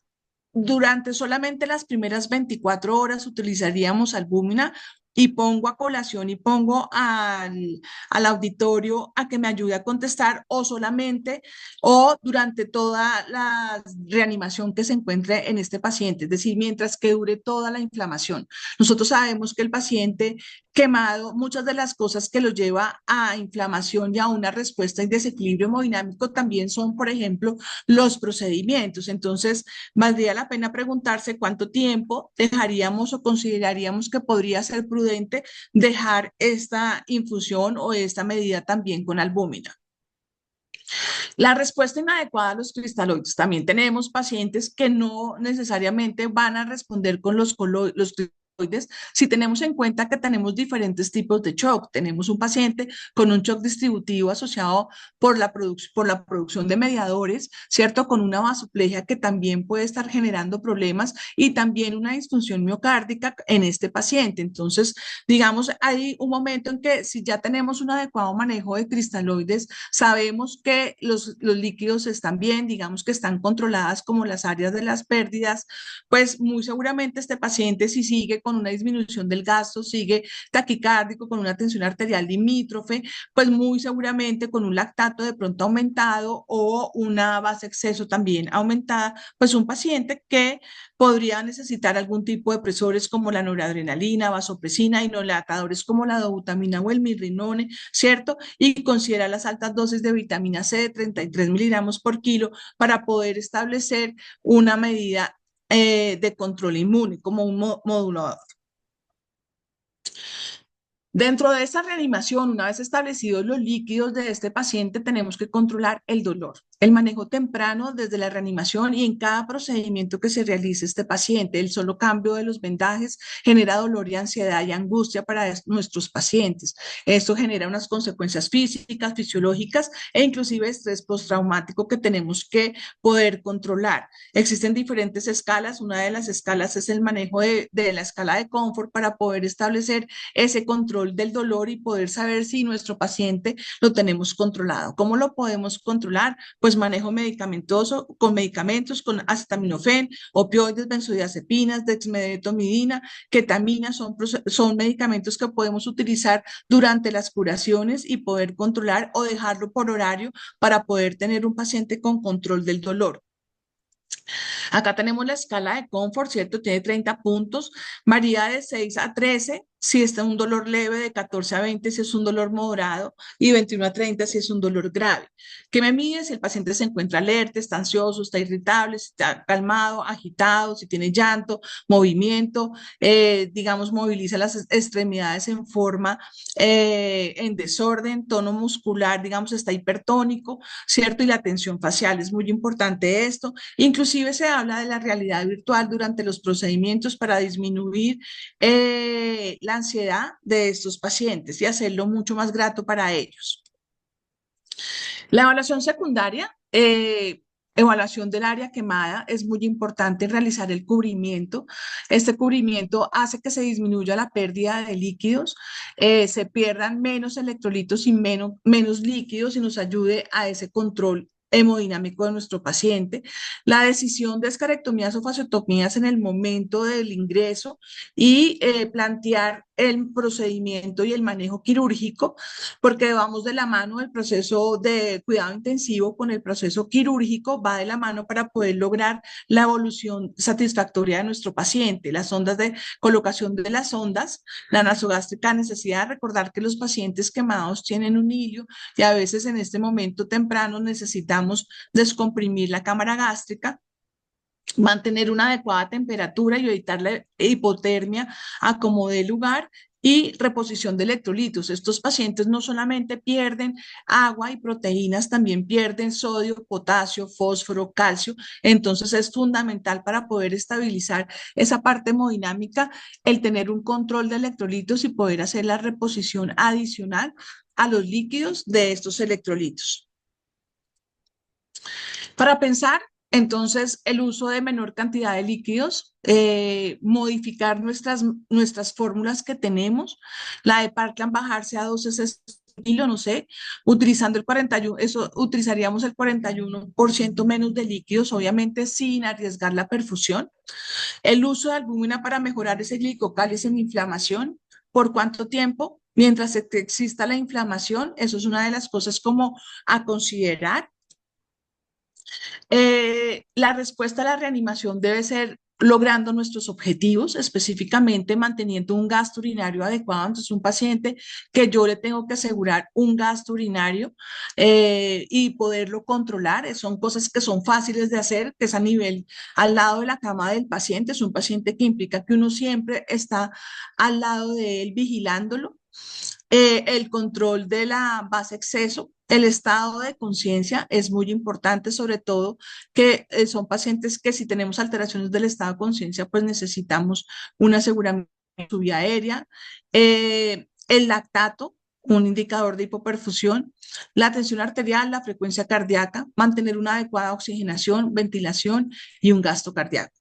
durante solamente las primeras 24 horas utilizaríamos albúmina y pongo a colación y pongo al auditorio a que me ayude a contestar o solamente o durante toda la reanimación que se encuentre en este paciente, es decir, mientras que dure toda la inflamación. Nosotros sabemos que el paciente quemado, muchas de las cosas que lo lleva a inflamación y a una respuesta y desequilibrio hemodinámico también son, por ejemplo, los procedimientos. Entonces, valdría la pena preguntarse cuánto tiempo dejaríamos o consideraríamos que podría ser prudente dejar esta infusión o esta medida también con albúmina. La respuesta inadecuada a los cristaloides. También tenemos pacientes que no necesariamente van a responder con los cristaloides si tenemos en cuenta que tenemos diferentes tipos de shock. Tenemos un paciente con un shock distributivo asociado por la producción de mediadores, ¿cierto? Con una vasoplegia que también puede estar generando problemas y también una disfunción miocárdica en este paciente. Entonces, digamos, hay un momento en que si ya tenemos un adecuado manejo de cristaloides, sabemos que los líquidos están bien, digamos que están controladas como las áreas de las pérdidas, pues muy seguramente este paciente si sigue con una disminución del gasto, sigue taquicárdico, con una tensión arterial limítrofe, pues muy seguramente con un lactato de pronto aumentado o una base exceso también aumentada, pues un paciente que podría necesitar algún tipo de presores como la noradrenalina, vasopresina, inhaladores como la dobutamina o el mirrinone, ¿cierto? Y considera las altas dosis de vitamina C de 33 miligramos por kilo para poder establecer una medida de control inmune como un modulador. Dentro de esta reanimación, una vez establecidos los líquidos de este paciente, tenemos que controlar el dolor, el manejo temprano desde la reanimación y en cada procedimiento que se realice este paciente. El solo cambio de los vendajes genera dolor y ansiedad y angustia para nuestros pacientes. Esto genera unas consecuencias físicas, fisiológicas e inclusive estrés postraumático que tenemos que poder controlar. Existen diferentes escalas. Una de las escalas es el manejo de la escala de confort para poder establecer ese control del dolor y poder saber si nuestro paciente lo tenemos controlado. ¿Cómo lo podemos controlar? Pues manejo medicamentoso con medicamentos, con acetaminofén, opioides, benzodiazepinas, dexmedetomidina, ketamina, son medicamentos que podemos utilizar durante las curaciones y poder controlar o dejarlo por horario para poder tener un paciente con control del dolor. Acá tenemos la escala de confort, ¿cierto? Tiene 30 puntos, varía de 6 a 13 si es un dolor leve, de 14 a 20 si es un dolor moderado y 21 a 30 si es un dolor grave. ¿Qué me mide? Si el paciente se encuentra alerta, está ansioso, está irritable, si está calmado, agitado, si tiene llanto, movimiento, digamos, moviliza las extremidades en forma, en desorden, tono muscular, digamos, está hipertónico, ¿cierto? Y la tensión facial, es muy importante esto. Inclusive se habla de la realidad virtual durante los procedimientos para disminuir la ansiedad de estos pacientes y hacerlo mucho más grato para ellos. La evaluación secundaria, evaluación del área quemada, es muy importante realizar el cubrimiento. Este cubrimiento hace que se disminuya la pérdida de líquidos, se pierdan menos electrolitos y menos líquidos y nos ayude a ese control hemodinámico de nuestro paciente. La decisión de escarectomías o fasciotomías en el momento del ingreso y plantear el procedimiento y el manejo quirúrgico, porque vamos de la mano del proceso de cuidado intensivo con el proceso quirúrgico, va de la mano para poder lograr la evolución satisfactoria de nuestro paciente. Las ondas de colocación de las ondas, la nasogástrica, necesidad de recordar que los pacientes quemados tienen un hilio y a veces en este momento temprano necesitamos descomprimir la cámara gástrica, mantener una adecuada temperatura y evitar la hipotermia a como dé lugar y reposición de electrolitos. Estos pacientes no solamente pierden agua y proteínas, también pierden sodio, potasio, fósforo, calcio. Entonces es fundamental para poder estabilizar esa parte hemodinámica el tener un control de electrolitos y poder hacer la reposición adicional a los líquidos de estos electrolitos. Para pensar Entonces, el uso de menor cantidad de líquidos, modificar nuestras fórmulas que tenemos, la de Parkland bajarse a 12 kilo, no sé, utilizando el 41, eso utilizaríamos el 41% menos de líquidos, obviamente sin arriesgar la perfusión. El uso de albúmina para mejorar ese glicocálice en inflamación. ¿Por cuánto tiempo? Mientras exista la inflamación, eso es una de las cosas como a considerar. La respuesta a la reanimación debe ser logrando nuestros objetivos, específicamente manteniendo un gasto urinario adecuado. Entonces, un paciente que yo le tengo que asegurar un gasto urinario y poderlo controlar, son cosas que son fáciles de hacer, que es a nivel al lado de la cama del paciente. Es un paciente que implica que uno siempre está al lado de él vigilándolo. El control de la base exceso, el estado de conciencia es muy importante, sobre todo que son pacientes que si tenemos alteraciones del estado de conciencia, pues necesitamos un aseguramiento de su vía aérea. El lactato, un indicador de hipoperfusión, la tensión arterial, la frecuencia cardíaca, mantener una adecuada oxigenación, ventilación y un gasto cardíaco.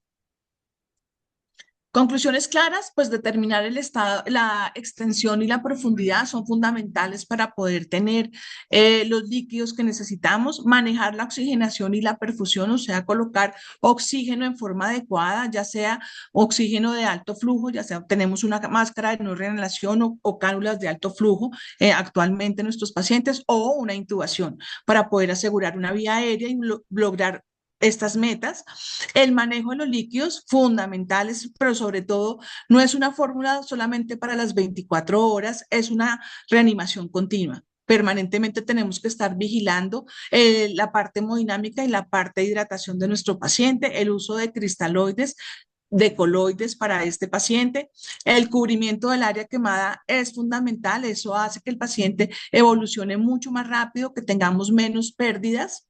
Conclusiones claras, pues determinar el estado, la extensión y la profundidad son fundamentales para poder tener los líquidos que necesitamos, manejar la oxigenación y la perfusión, o sea, colocar oxígeno en forma adecuada, ya sea oxígeno de alto flujo, ya sea tenemos una máscara de no reinhalación o cánulas de alto flujo actualmente en nuestros pacientes, o una intubación para poder asegurar una vía aérea y lograr estas metas. El manejo de los líquidos, fundamentales, pero sobre todo no es una fórmula solamente para las 24 horas, es una reanimación continua. Permanentemente tenemos que estar vigilando la parte hemodinámica y la parte de hidratación de nuestro paciente, el uso de cristaloides, de coloides para este paciente. El cubrimiento del área quemada es fundamental, eso hace que el paciente evolucione mucho más rápido, que tengamos menos pérdidas,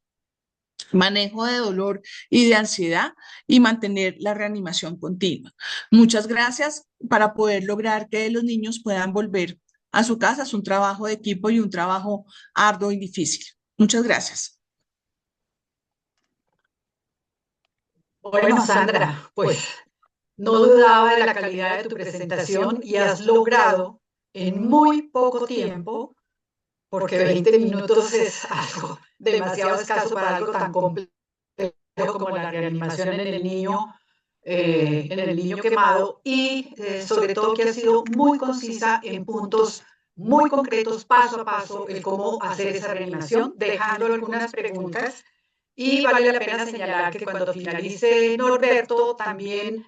manejo de dolor y de ansiedad y mantener la reanimación continua. Muchas gracias para poder lograr que los niños puedan volver a su casa. Es un trabajo de equipo y un trabajo arduo y difícil. Muchas gracias. Bueno, Sandra, pues no dudaba de la calidad de tu presentación y has logrado en muy poco tiempo, porque 20 minutos es algo demasiado escaso para algo tan complejo como la reanimación en el niño quemado y sobre todo que ha sido muy concisa en puntos muy concretos, paso a paso, el cómo hacer esa reanimación, dejando algunas preguntas. Y vale la pena señalar que cuando finalice Norberto también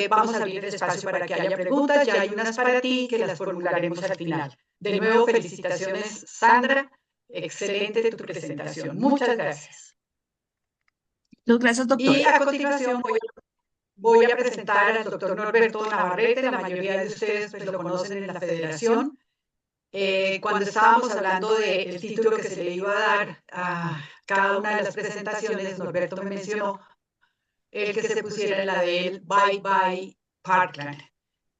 vamos a abrir el espacio para que haya preguntas. Ya hay unas para ti que las formularemos al final. De nuevo, felicitaciones, Sandra. Excelente tu presentación. Muchas gracias. Muchas gracias, doctora. Y a continuación voy a presentar al doctor Norberto Navarrete. La mayoría de ustedes pues, lo conocen en la federación. Cuando estábamos hablando del título que se le iba a dar a cada una de las presentaciones, Norberto me mencionó el que se pusiera en la de él, Bye Bye Parkland.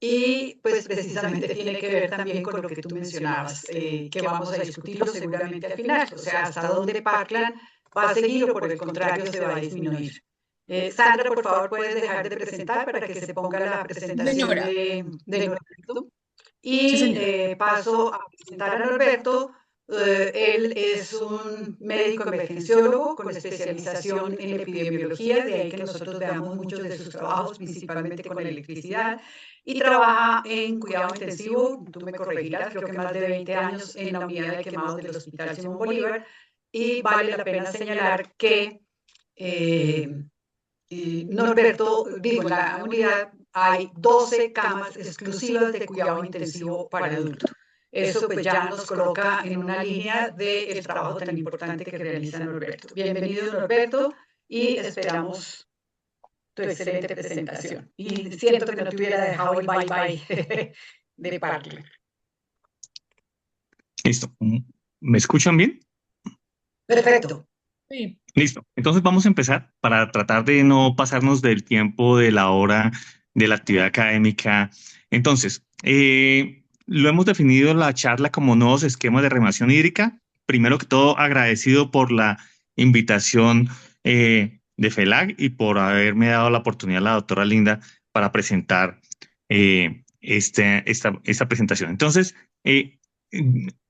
Y pues precisamente tiene que ver también con lo que tú mencionabas, que vamos a discutirlo seguramente al final, o sea, hasta dónde Parkland va a seguir o por el contrario se va a disminuir. Sandra, por favor, puedes dejar de presentar para que se ponga la presentación de Norberto. Y Sí, paso a presentar a Norberto. Él es un médico emergenciólogo con especialización en epidemiología, de ahí que nosotros veamos muchos de sus trabajos, principalmente con electricidad, y trabaja en cuidado intensivo, tú me corregirás, creo que más de 20 años en la unidad de quemados del Hospital Simón Bolívar, y vale la pena señalar que Norberto, digo, en la unidad hay 12 camas exclusivas de cuidado intensivo para adultos. Eso pues ya nos coloca en una línea del trabajo tan importante que realiza Norberto. Bienvenido, Norberto, y esperamos tu excelente presentación. Y siento que no te hubiera dejado el bye bye de Parkland. Listo. ¿Me escuchan bien? Perfecto. Sí. Listo. Entonces vamos a empezar para tratar de no pasarnos del tiempo de la hora de la actividad académica. Entonces, lo hemos definido en la charla como nuevos esquemas de reanimación hídrica. Primero que todo, agradecido por la invitación de FELAC y por haberme dado la oportunidad la doctora Linda para presentar esta presentación. Entonces,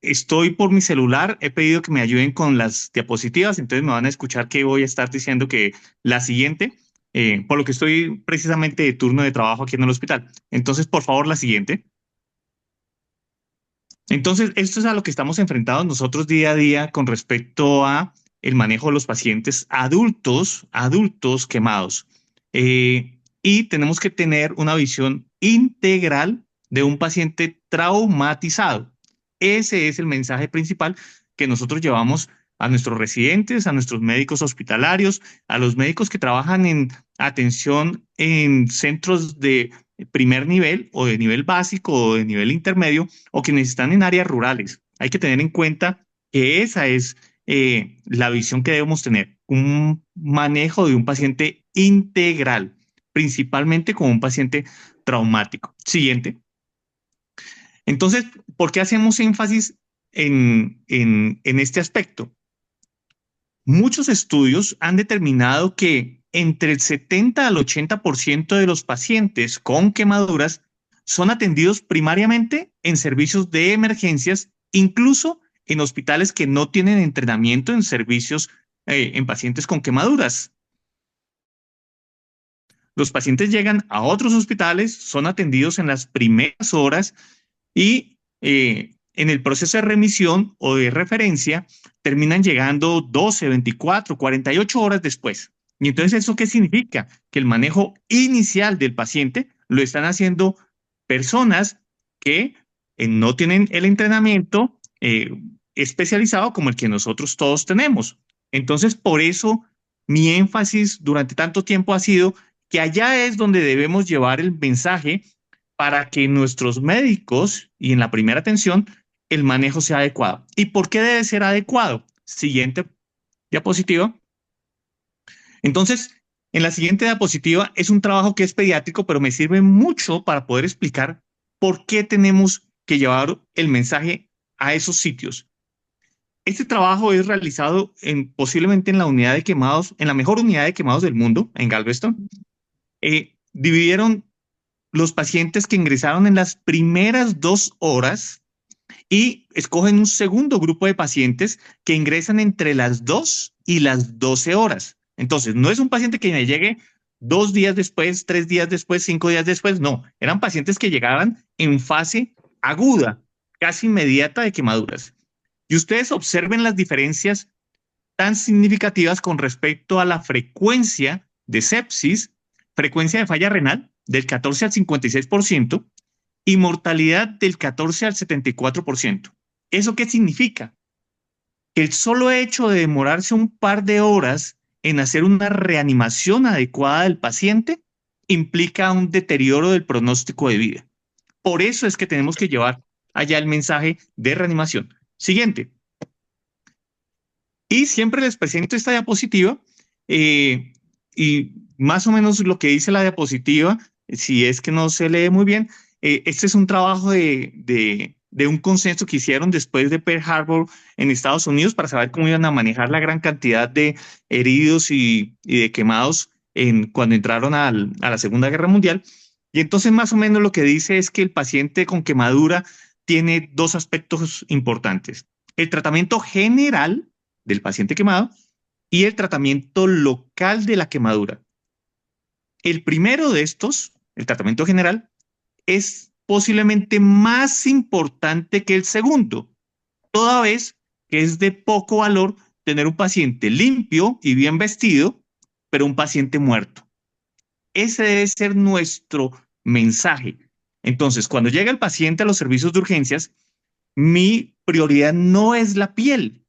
estoy por mi celular, he pedido que me ayuden con las diapositivas, entonces me van a escuchar que voy a estar diciendo que la siguiente, por lo que estoy precisamente de turno de trabajo aquí en el hospital. Entonces, por favor, la siguiente. Entonces, esto es a lo que estamos enfrentados nosotros día a día con respecto a el manejo de los pacientes adultos quemados. Y tenemos que tener una visión integral de un paciente traumatizado. Ese es el mensaje principal que nosotros llevamos a nuestros residentes, a nuestros médicos hospitalarios, a los médicos que trabajan en atención en centros de primer nivel o de nivel básico o de nivel intermedio o quienes están en áreas rurales. Hay que tener en cuenta que esa es la visión que debemos tener, un manejo de un paciente integral, principalmente como un paciente traumático. Siguiente. Entonces, ¿por qué hacemos énfasis en este aspecto? Muchos estudios han determinado que entre el 70 al 80% de los pacientes con quemaduras son atendidos primariamente en servicios de emergencias, incluso en hospitales que no tienen entrenamiento en servicios en pacientes con quemaduras. Los pacientes llegan a otros hospitales, son atendidos en las primeras horas y en el proceso de remisión o de referencia terminan llegando 12, 24, 48 horas después. Y entonces, ¿eso qué significa? Que el manejo inicial del paciente lo están haciendo personas que no tienen el entrenamiento especializado como el que nosotros todos tenemos. Entonces, por eso mi énfasis durante tanto tiempo ha sido que allá es donde debemos llevar el mensaje para que nuestros médicos y en la primera atención el manejo sea adecuado. ¿Y por qué debe ser adecuado? Siguiente diapositiva. Entonces, en la siguiente diapositiva es un trabajo que es pediátrico, pero me sirve mucho para poder explicar por qué tenemos que llevar el mensaje a esos sitios. Este trabajo es realizado posiblemente en la unidad de quemados, en la mejor unidad de quemados del mundo, en Galveston. Dividieron los pacientes que ingresaron en las primeras 2 horas y escogen un segundo grupo de pacientes que ingresan entre las 2 y las 12 horas. Entonces, no es un paciente que me llegue 2 días después, 3 días después, 5 días después, no. Eran pacientes que llegaban en fase aguda, casi inmediata de quemaduras. Y ustedes observen las diferencias tan significativas con respecto a la frecuencia de sepsis, frecuencia de falla renal del 14 al 56% y mortalidad del 14 al 74%. ¿Eso qué significa? Que el solo hecho de demorarse un par de horas en hacer una reanimación adecuada del paciente implica un deterioro del pronóstico de vida. Por eso es que tenemos que llevar allá el mensaje de reanimación. Siguiente. Y siempre les presento esta diapositiva y más o menos lo que dice la diapositiva, si es que no se lee muy bien, este es un trabajo de un consenso que hicieron después de Pearl Harbor en Estados Unidos para saber cómo iban a manejar la gran cantidad de heridos y de quemados cuando entraron a la Segunda Guerra Mundial. Y entonces más o menos lo que dice es que el paciente con quemadura tiene 2 aspectos importantes. El tratamiento general del paciente quemado y el tratamiento local de la quemadura. El primero de estos, el tratamiento general, es posiblemente más importante que el segundo, toda vez que es de poco valor tener un paciente limpio y bien vestido, pero un paciente muerto. Ese debe ser nuestro mensaje. Entonces, cuando llega el paciente a los servicios de urgencias, mi prioridad no es la piel.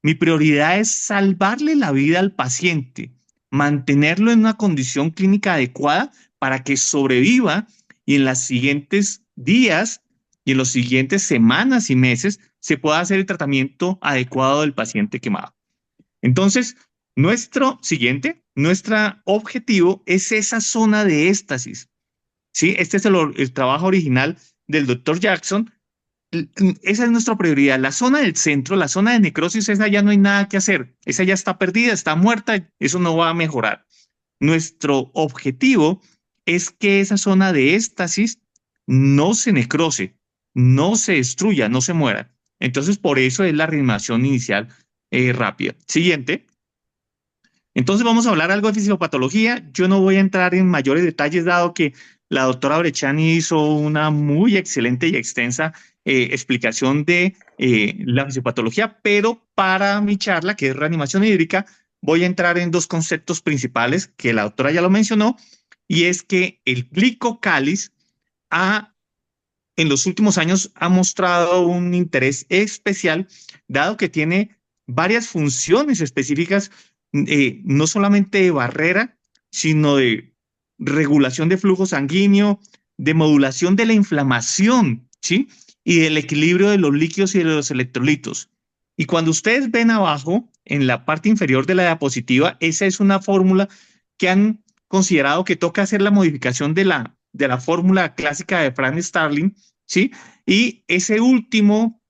Mi prioridad es salvarle la vida al paciente, mantenerlo en una condición clínica adecuada para que sobreviva y en los siguientes días y en las siguientes semanas y meses se pueda hacer el tratamiento adecuado del paciente quemado. Entonces, nuestro objetivo es esa zona de éxtasis. ¿Sí? Este es el trabajo original del doctor Jackson esa es nuestra prioridad. La zona del centro, la zona de necrosis, esa ya no hay nada que hacer. Esa ya está perdida, está muerta, eso no va a mejorar. Nuestro objetivo es que esa zona de éstasis no se necrose, no se destruya, no se muera. Entonces, por eso es la reanimación inicial rápida. Siguiente. Entonces, vamos a hablar algo de fisiopatología. Yo no voy a entrar en mayores detalles, dado que la doctora Brechani hizo una muy excelente y extensa explicación de la fisiopatología, pero para mi charla, que es reanimación hídrica, voy a entrar en dos conceptos principales que la doctora ya lo mencionó, y es que el glicocáliz en los últimos años ha mostrado un interés especial, dado que tiene varias funciones específicas, no solamente de barrera, sino de regulación de flujo sanguíneo, de modulación de la inflamación, ¿sí? Y del equilibrio de los líquidos y de los electrolitos. Y cuando ustedes ven abajo, en la parte inferior de la diapositiva, esa es una fórmula que han considerado que toca hacer la modificación de la fórmula clásica de Frank Starling, ¿sí? Y ese último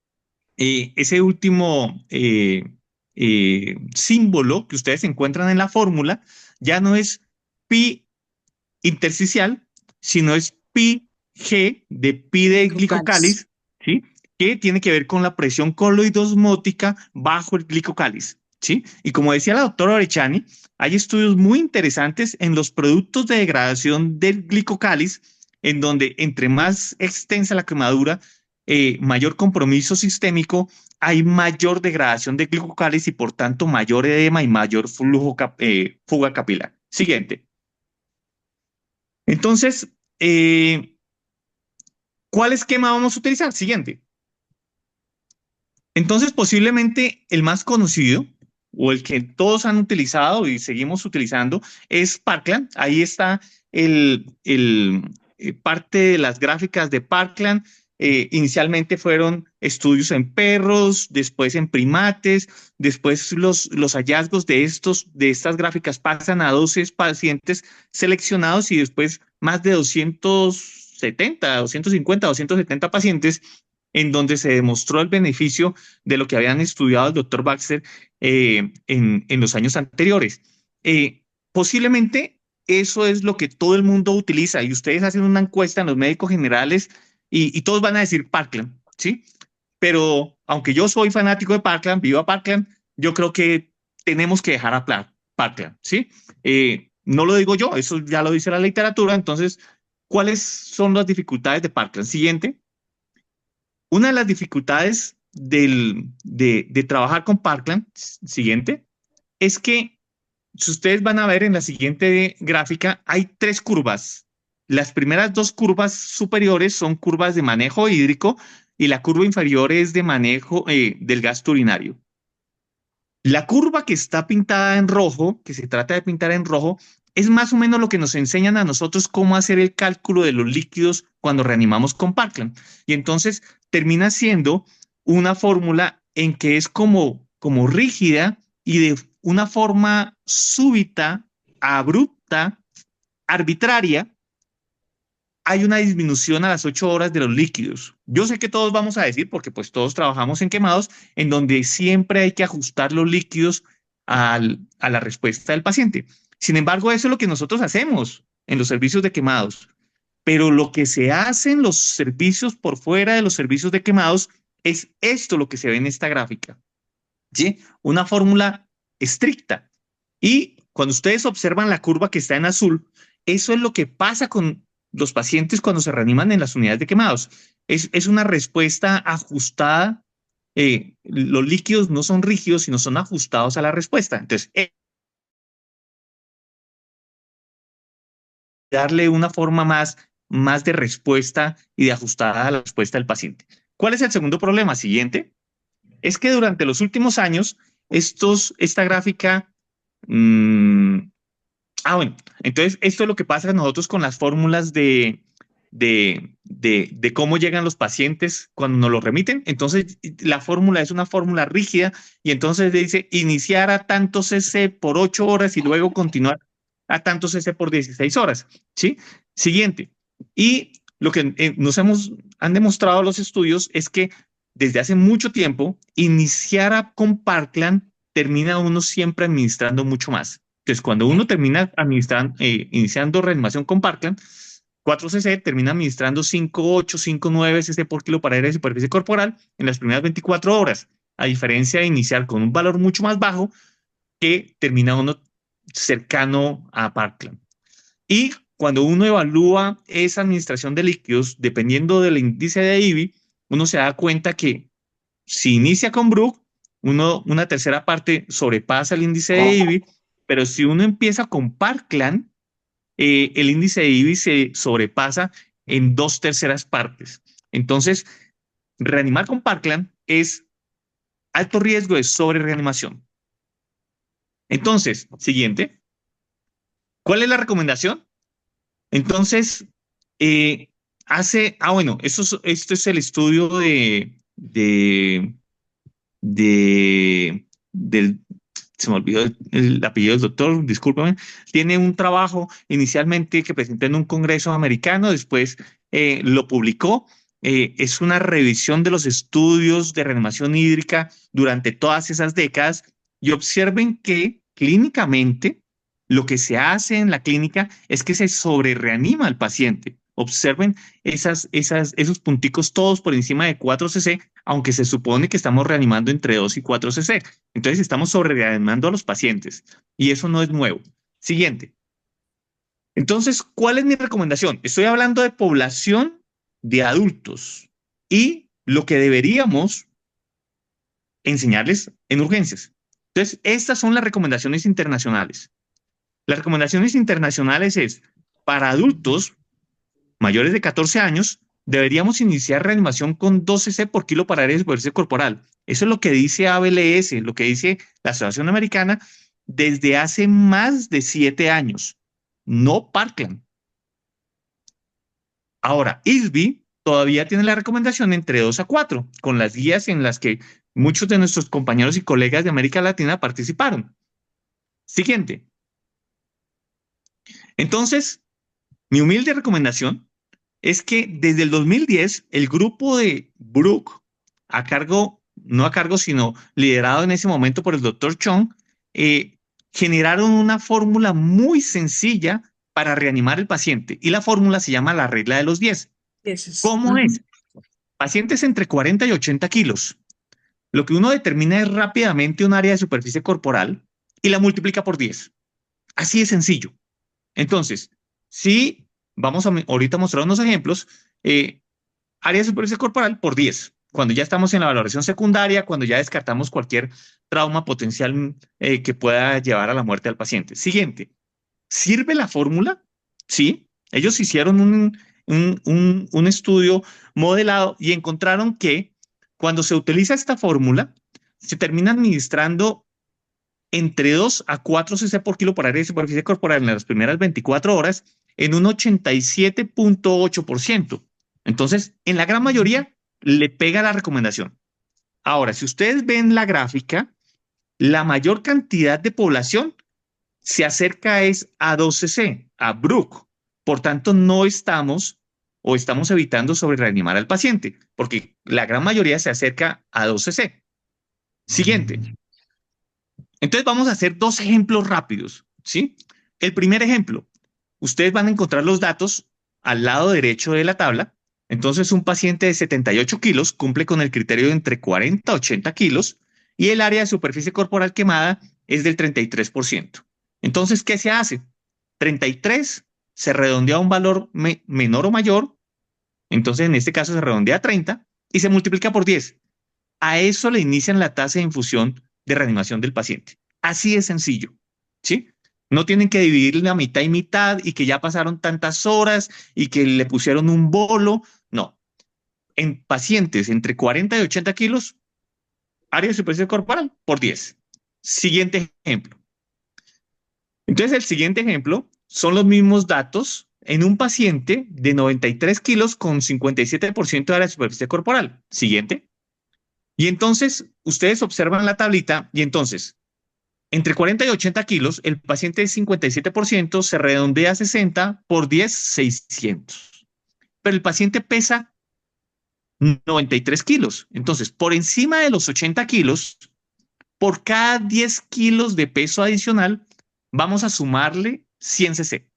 símbolo que ustedes encuentran en la fórmula ya no es pi intersticial, sino es pi G de pi de glicocáliz, ¿sí? Que tiene que ver con la presión coloidosmótica bajo el glicocáliz, ¿sí? Y como decía la doctora Orechani, hay estudios muy interesantes en los productos de degradación del glicocáliz, en donde entre más extensa la quemadura, mayor compromiso sistémico, hay mayor degradación de glicocáliz y por tanto mayor edema y mayor fuga capilar. Siguiente. Entonces, ¿cuál esquema vamos a utilizar? Siguiente. Entonces, posiblemente el más conocido o el que todos han utilizado y seguimos utilizando es Parkland. Ahí está parte de las gráficas de Parkland. Inicialmente fueron estudios en perros, después en primates, después los hallazgos de estas gráficas pasan a 12 pacientes seleccionados y después más de 270, 250, 270 pacientes en donde se demostró el beneficio de lo que habían estudiado el doctor Baxter en los años anteriores. Posiblemente eso es lo que todo el mundo utiliza y ustedes hacen una encuesta en los médicos generales y todos van a decir Parkland, ¿sí? Pero aunque yo soy fanático de Parkland, viva Parkland, yo creo que tenemos que dejar a Parkland, ¿sí? No lo digo yo, eso ya lo dice la literatura. Entonces, ¿cuáles son las dificultades de Parkland? Siguiente. Una de las dificultades de trabajar con Parkland, siguiente, es que si ustedes van a ver en la siguiente gráfica, hay tres curvas. Las primeras dos curvas superiores son curvas de manejo hídrico y la curva inferior es de manejo del gasto urinario. La curva que está pintada en rojo, que se trata de pintar en rojo, es más o menos lo que nos enseñan a nosotros cómo hacer el cálculo de los líquidos cuando reanimamos con Parkland. Y entonces termina siendo una fórmula en que es como rígida y de una forma súbita, abrupta, arbitraria, hay una disminución a las 8 horas de los líquidos. Yo sé que todos vamos a decir, porque pues todos trabajamos en quemados, en donde siempre hay que ajustar los líquidos a la respuesta del paciente. Sin embargo, eso es lo que nosotros hacemos en los servicios de quemados. Pero lo que se hace en los servicios por fuera de los servicios de quemados es esto lo que se ve en esta gráfica, ¿sí? Una fórmula estricta. Y cuando ustedes observan la curva que está en azul, eso es lo que pasa con los pacientes cuando se reaniman en las unidades de quemados. Es una respuesta ajustada. Los líquidos no son rígidos, sino son ajustados a la respuesta. Entonces, darle una forma más de respuesta y de ajustada a la respuesta del paciente. ¿Cuál es el segundo problema? Siguiente. Es que durante los últimos años, esta gráfica... bueno, entonces esto es lo que pasa a nosotros con las fórmulas de cómo llegan los pacientes cuando nos lo remiten. Entonces, la fórmula es una fórmula rígida y entonces dice iniciar a tanto cc por 8 horas y luego continuar a tanto cc por 16 horas, ¿sí? Siguiente. Y lo que han demostrado los estudios es que desde hace mucho tiempo, con Parkland termina uno siempre administrando mucho más. Entonces, cuando uno termina iniciando reanimación con Parkland, 4cc termina administrando 5,8, 5,9 cc por kilo para área de superficie corporal en las primeras 24 horas, a diferencia de iniciar con un valor mucho más bajo que termina uno cercano a Parkland. Y cuando uno evalúa esa administración de líquidos, dependiendo del índice de IBI, uno se da cuenta que si inicia con Brook, una tercera parte sobrepasa el índice de IBI, pero si uno empieza con Parkland, el índice de IBI se sobrepasa en 2/3 partes. Entonces, reanimar con Parkland es alto riesgo de sobrereanimación. Entonces, siguiente. ¿Cuál es la recomendación? Entonces, bueno, esto es el estudio se me olvidó el apellido del doctor, discúlpame. Tiene un trabajo inicialmente que presentó en un congreso americano, después lo publicó. Es una revisión de los estudios de reanimación hídrica durante todas esas décadas y observen que clínicamente lo que se hace en la clínica es que se sobrereanima al paciente. Observen esos punticos todos por encima de 4cc, aunque se supone que estamos reanimando entre 2 y 4cc. Entonces estamos sobrereanimando a los pacientes y eso no es nuevo. Siguiente. Entonces, ¿cuál es mi recomendación? Estoy hablando de población de adultos y lo que deberíamos enseñarles en urgencias. Entonces, estas son las recomendaciones internacionales. Las recomendaciones internacionales es, para adultos mayores de 14 años, deberíamos iniciar reanimación con 2cc por kilo para área de superficie corporal. Eso es lo que dice ABLS, lo que dice la Asociación Americana desde hace más de 7 años, no Parkland. Ahora, ISBI todavía tiene la recomendación entre 2 a 4, con las guías en las que muchos de nuestros compañeros y colegas de América Latina participaron. Siguiente. Entonces, mi humilde recomendación es que desde el 2010 el grupo de Brook, no a cargo, sino liderado en ese momento por el doctor Chong, generaron una fórmula muy sencilla para reanimar al paciente. Y la fórmula se llama la regla de los 10. ¿Cómo es? Pacientes entre 40 y 80 kilos. Lo que uno determina es rápidamente un área de superficie corporal y la multiplica por 10. Así de sencillo. Entonces, si vamos a ahorita mostrar unos ejemplos, área de superficie corporal por 10. Cuando ya estamos en la valoración secundaria, cuando ya descartamos cualquier trauma potencial que pueda llevar a la muerte al paciente. Siguiente. ¿Sirve la fórmula? Sí. Ellos hicieron un estudio modelado y encontraron que cuando se utiliza esta fórmula, se termina administrando entre 2 a 4 cc por kilo por área de superficie corporal en las primeras 24 horas en un 87.8%. Entonces, en la gran mayoría le pega la recomendación. Ahora, si ustedes ven la gráfica, la mayor cantidad de población se acerca a 2cc, a Brook. Por tanto, no estamos evitando sobre reanimar al paciente, porque la gran mayoría se acerca a 2cc. Siguiente. Entonces vamos a hacer 2 ejemplos rápidos, ¿sí? El primer ejemplo, ustedes van a encontrar los datos al lado derecho de la tabla. Entonces un paciente de 78 kilos cumple con el criterio de entre 40 a 80 kilos y el área de superficie corporal quemada es del 33%. Entonces, ¿qué se hace? 33 se redondea a un valor menor o mayor, entonces en este caso se redondea a 30 y se multiplica por 10. A eso le inician la tasa de infusión de reanimación del paciente. Así de sencillo, ¿sí? No tienen que dividir la mitad y mitad y que ya pasaron tantas horas y que le pusieron un bolo. No. En pacientes entre 40 y 80 kilos, área de superficie corporal por 10. Siguiente ejemplo. Entonces, el siguiente ejemplo son los mismos datos en un paciente de 93 kilos con 57% de área de superficie corporal. Siguiente. Y entonces, ustedes observan la tablita y entonces, entre 40 y 80 kilos, el paciente de 57% se redondea a 60 por 10, 600. pero el paciente pesa 93 kilos. Entonces, por encima de los 80 kilos, por cada 10 kilos de peso adicional, vamos a sumarle 100 cc.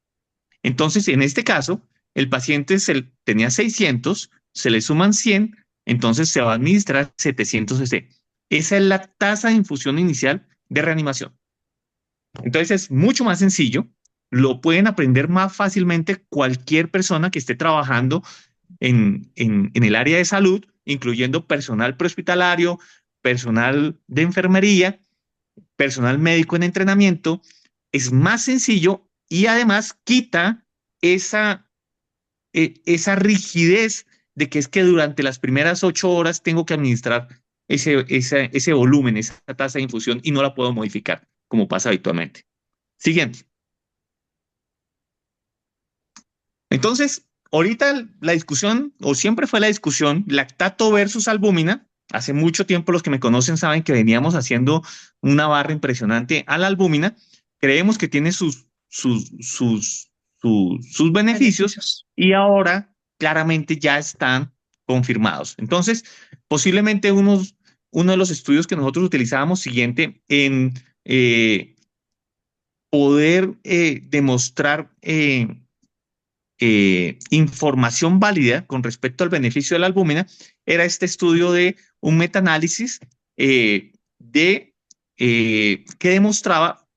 Entonces, en este caso, el paciente tenía 600, se le suman 100, entonces se va a administrar 700 cc. Esa es la tasa de infusión inicial de reanimación. Entonces es mucho más sencillo, lo pueden aprender más fácilmente cualquier persona que esté trabajando en el área de salud, incluyendo personal prehospitalario, personal de enfermería, personal médico en entrenamiento. Es más sencillo y además quita esa rigidez de que es que durante las primeras 8 horas tengo que administrar ese volumen, esa tasa de infusión y no la puedo modificar como pasa habitualmente. Siguiente. Entonces, ahorita la discusión, o siempre fue la discusión, lactato versus albúmina. Hace mucho tiempo los que me conocen saben que veníamos haciendo una barra impresionante a la albúmina. Creemos que tiene sus beneficios y ahora claramente ya están confirmados. Entonces, posiblemente uno de los estudios que nosotros utilizábamos siguiente en poder demostrar información válida con respecto al beneficio de la albúmina era este estudio de un metaanálisis que demostraba,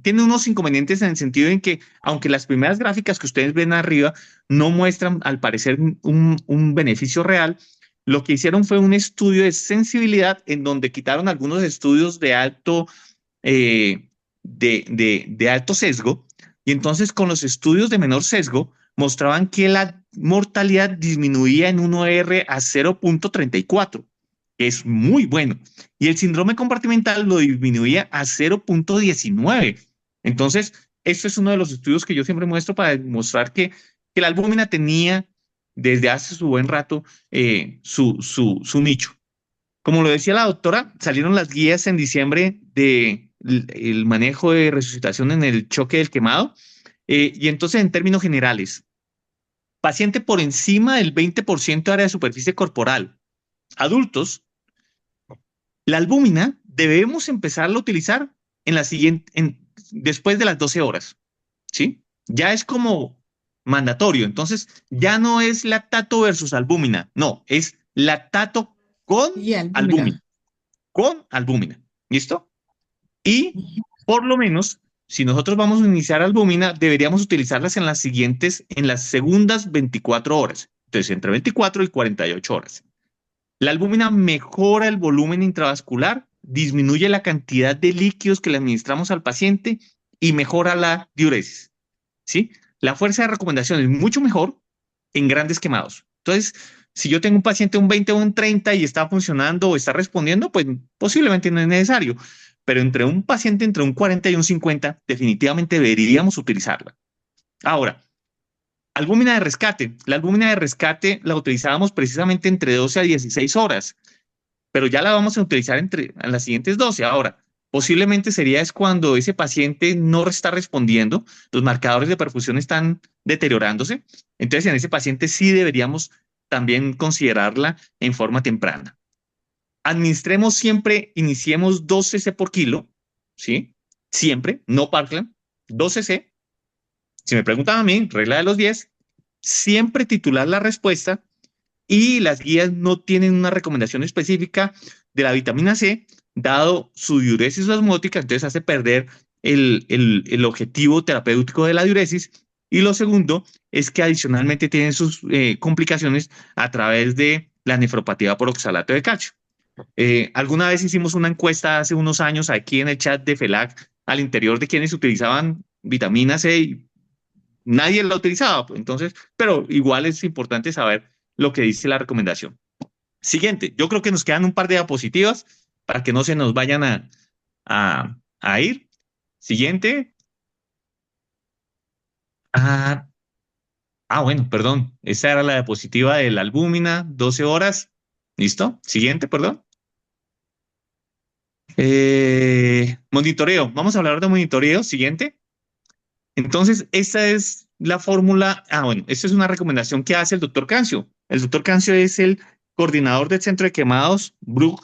tiene unos inconvenientes en el sentido en que, aunque las primeras gráficas que ustedes ven arriba no muestran al parecer un beneficio real, lo que hicieron fue un estudio de sensibilidad en donde quitaron algunos estudios de alto sesgo, y entonces con los estudios de menor sesgo mostraban que la mortalidad disminuía en 1R a 0.34, que es muy bueno, y el síndrome compartimental lo disminuía a 0.19. Entonces, este es uno de los estudios que yo siempre muestro para demostrar que la albúmina tenía desde hace su buen rato su nicho. Como lo decía la doctora, salieron las guías en diciembre del manejo de resucitación en el choque del quemado. Y entonces, en términos generales, paciente por encima del 20% de área de superficie corporal, adultos, la albúmina debemos empezarla a utilizar después de las 12 horas, ¿sí? Ya es como mandatorio. Entonces, ya no es lactato versus albúmina, no, es lactato con albúmina. Con albúmina, ¿listo? Y por lo menos, si nosotros vamos a iniciar albúmina, deberíamos utilizarlas en las segundas 24 horas. Entonces, entre 24 y 48 horas. La albúmina mejora el volumen intravascular, disminuye la cantidad de líquidos que le administramos al paciente y mejora la diuresis, ¿sí? La fuerza de recomendación es mucho mejor en grandes quemados. Entonces, si yo tengo un paciente un 20 o un 30 y está funcionando o está respondiendo, pues posiblemente no es necesario. Pero entre un paciente entre un 40 y un 50, definitivamente deberíamos utilizarla. Ahora, albúmina de rescate. La albúmina de rescate la utilizábamos precisamente entre 12 a 16 horas, pero ya la vamos a utilizar en las siguientes 12. Ahora, posiblemente es cuando ese paciente no está respondiendo, los marcadores de perfusión están deteriorándose. Entonces, en ese paciente sí deberíamos también considerarla en forma temprana. Administremos siempre, iniciemos 2 cc por kilo, ¿sí? Siempre, no Parkland, 2 cc. Si me preguntan a mí, regla de los 10, siempre titular la respuesta, y las guías no tienen una recomendación específica de la vitamina C, dado su diuresis osmótica, entonces hace perder el objetivo terapéutico de la diuresis. Y lo segundo es que adicionalmente tienen sus complicaciones a través de la nefropatía por oxalato de calcio. Alguna vez hicimos una encuesta hace unos años aquí en el chat de FELAC al interior de quienes utilizaban vitamina C y nadie la utilizaba. Entonces, pero igual es importante saber lo que dice la recomendación. Siguiente, yo creo que nos quedan un par de diapositivas para que no se nos vayan a ir. Siguiente. Bueno, perdón. Esa era la diapositiva de la albúmina, 12 horas. ¿Listo? Siguiente, perdón. Monitoreo. Vamos a hablar de monitoreo. Siguiente. Entonces, esta es la fórmula, bueno, esta es una recomendación que hace el doctor Cancio. El doctor Cancio es el coordinador del centro de quemados Bruch,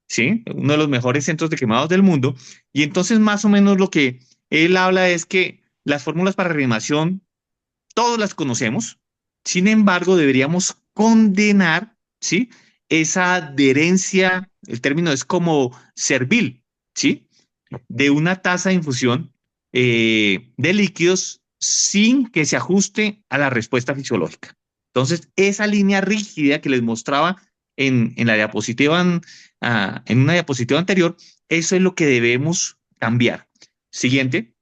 ¿sí? Uno de los mejores centros de quemados del mundo. Y entonces más o menos lo que él habla es que las fórmulas para reanimación, todos las conocemos. Sin embargo, deberíamos condenar, ¿sí? Esa adherencia, el término es como servil, ¿sí? De una tasa de infusión de líquidos sin que se ajuste a la respuesta fisiológica. Entonces, esa línea rígida que les mostraba en la diapositiva, en una diapositiva anterior, eso es lo que debemos cambiar. Siguiente.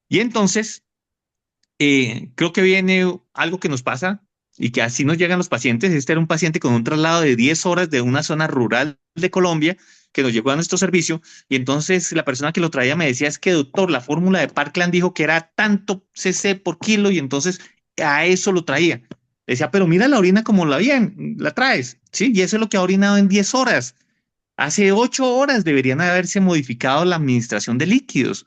Y entonces, creo que viene algo que nos pasa y que así nos llegan los pacientes. Este era un paciente con un traslado de 10 horas de una zona rural de Colombia que nos llegó a nuestro servicio y entonces la persona que lo traía me decía, es que doctor, la fórmula de Parkland dijo que era tanto cc por kilo y entonces a eso lo traía. Decía, pero mira la orina como la traes, ¿sí? Y eso es lo que ha orinado en 10 horas. Hace 8 horas deberían haberse modificado la administración de líquidos.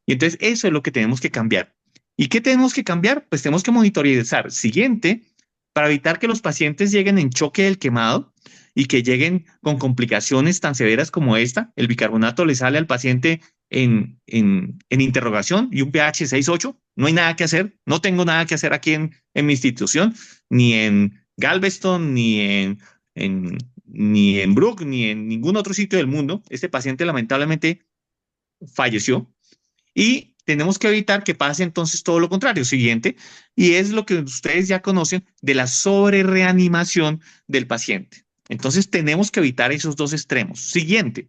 Y entonces eso es lo que tenemos que cambiar. ¿Y qué tenemos que cambiar? Pues tenemos que monitorizar. Siguiente, para evitar que los pacientes lleguen en choque del quemado y que lleguen con complicaciones tan severas como esta. El bicarbonato le sale al paciente en interrogación y un pH 6,8. No hay nada que hacer. No tengo nada que hacer aquí en mi institución, ni en Galveston, ni en Brook, ni en ningún otro sitio del mundo. Este paciente lamentablemente falleció y tenemos que evitar que pase entonces todo lo contrario. Siguiente, y es lo que ustedes ya conocen de la sobrereanimación del paciente. Entonces tenemos que evitar esos dos extremos. Siguiente,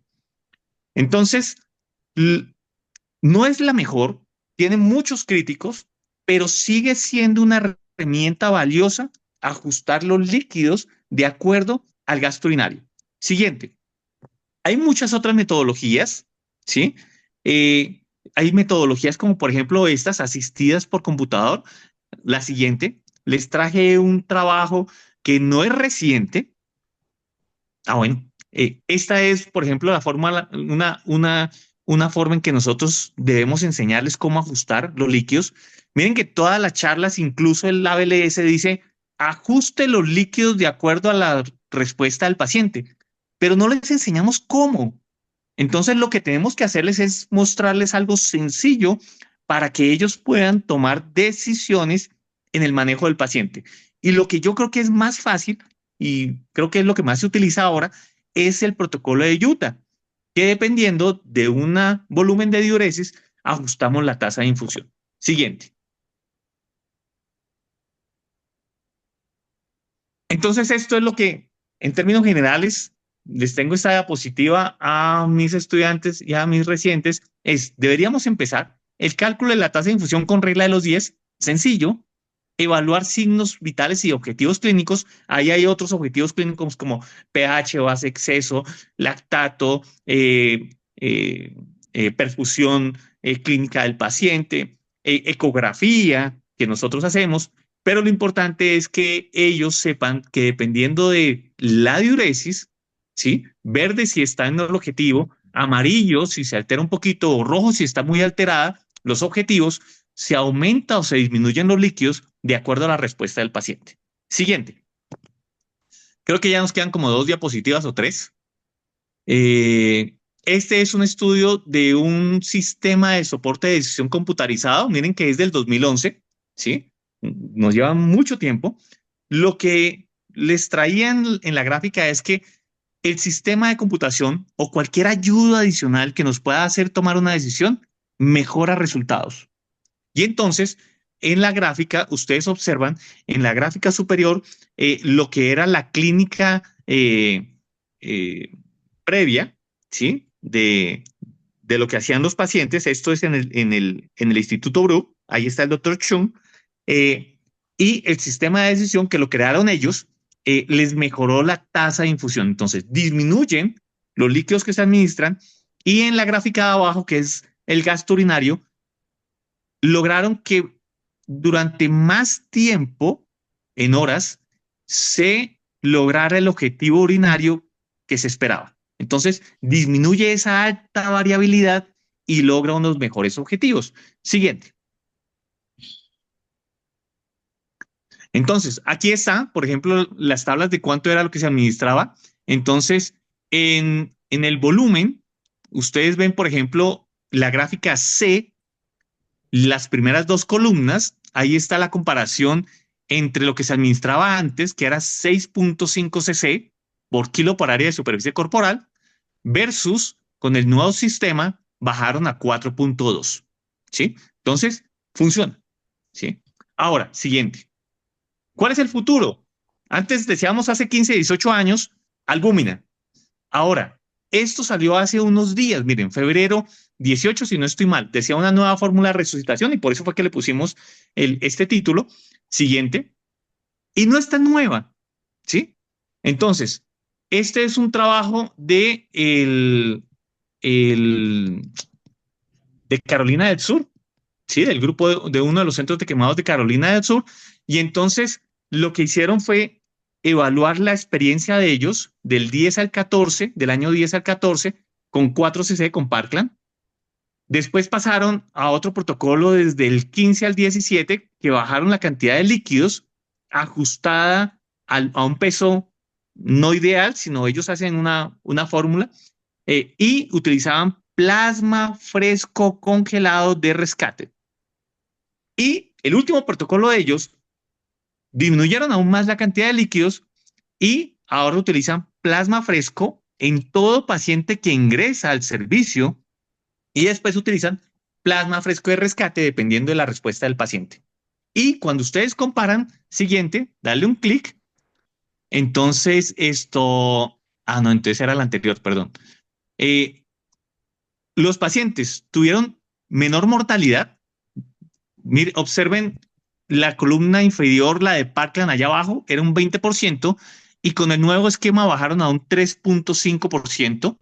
entonces no es la mejor, tiene muchos críticos, pero sigue siendo una herramienta valiosa ajustar los líquidos de acuerdo al gasto urinario. Siguiente, hay muchas otras metodologías, ¿sí? Hay metodologías como por ejemplo estas asistidas por computador. La siguiente, les traje un trabajo que no es reciente. Bueno, esta es por ejemplo la forma, una forma en que nosotros debemos enseñarles cómo ajustar los líquidos. Miren que todas las charlas, incluso el ABLS dice, ajuste los líquidos de acuerdo a la respuesta del paciente, pero no les enseñamos cómo. Entonces lo que tenemos que hacerles es mostrarles algo sencillo para que ellos puedan tomar decisiones en el manejo del paciente. Y lo que yo creo que es más fácil, y creo que es lo que más se utiliza ahora, es el protocolo de Utah, que dependiendo de un volumen de diuresis, ajustamos la tasa de infusión. Siguiente. Entonces esto es lo que, en términos generales, les tengo esta diapositiva a mis estudiantes y a mis residentes, deberíamos empezar el cálculo de la tasa de infusión con regla de los 10, sencillo, evaluar signos vitales y objetivos clínicos. Ahí hay otros objetivos clínicos como pH, base, exceso, lactato, perfusión clínica del paciente, ecografía que nosotros hacemos, pero lo importante es que ellos sepan que dependiendo de la diuresis, ¿sí? Verde si está en el objetivo, amarillo si se altera un poquito o rojo si está muy alterada, los objetivos, se aumenta o se disminuyen los líquidos de acuerdo a la respuesta del paciente. Siguiente. Creo que ya nos quedan como 2 diapositivas o 3. Este es un estudio de un sistema de soporte de decisión computarizado. Miren que es del 2011, ¿sí? Nos lleva mucho tiempo. Lo que les traían en la gráfica es que el sistema de computación o cualquier ayuda adicional que nos pueda hacer tomar una decisión mejora resultados. Y entonces, en la gráfica, ustedes observan en la gráfica superior lo que era la clínica previa, ¿sí? De lo que hacían los pacientes. Esto es en el Instituto Brook. Ahí está el doctor Chung. Y el sistema de decisión que lo crearon ellos les mejoró la tasa de infusión. Entonces, disminuyen los líquidos que se administran y en la gráfica de abajo, que es el gasto urinario, lograron que durante más tiempo, en horas, se lograra el objetivo urinario que se esperaba. Entonces, disminuye esa alta variabilidad y logra unos mejores objetivos. Siguiente. Entonces, aquí está, por ejemplo, las tablas de cuánto era lo que se administraba. Entonces, en el volumen, ustedes ven, por ejemplo, la gráfica C, las primeras dos columnas, ahí está la comparación entre lo que se administraba antes, que era 6.5 cc por kilo por área de superficie corporal, versus con el nuevo sistema bajaron a 4.2, ¿sí? Entonces, funciona, ¿sí? Ahora, siguiente. ¿Cuál es el futuro? Antes decíamos hace 15, 18 años, albúmina. Ahora, esto salió hace unos días, miren, febrero 18, si no estoy mal, decía una nueva fórmula de resucitación y por eso fue que le pusimos este título siguiente. Y no es tan nueva, ¿sí? Entonces, este es un trabajo de Carolina del Sur, ¿sí? Del grupo de uno de los centros de quemados de Carolina del Sur. Y entonces lo que hicieron fue evaluar la experiencia de ellos del 10 al 14, del año 10 al 14, con 4 cc con Parkland. Después pasaron a otro protocolo desde el 15 al 17, que bajaron la cantidad de líquidos ajustada a un peso no ideal, sino ellos hacen una fórmula y utilizaban plasma fresco congelado de rescate. Y el último protocolo de ellos disminuyeron aún más la cantidad de líquidos y ahora utilizan plasma fresco en todo paciente que ingresa al servicio y después utilizan plasma fresco de rescate dependiendo de la respuesta del paciente. Y cuando ustedes comparan, siguiente, dale un clic. Entonces no, entonces era el anterior, perdón. Los pacientes tuvieron menor mortalidad. Miren, observen la columna inferior, la de Parkland allá abajo, era un 20% y con el nuevo esquema bajaron a un 3.5%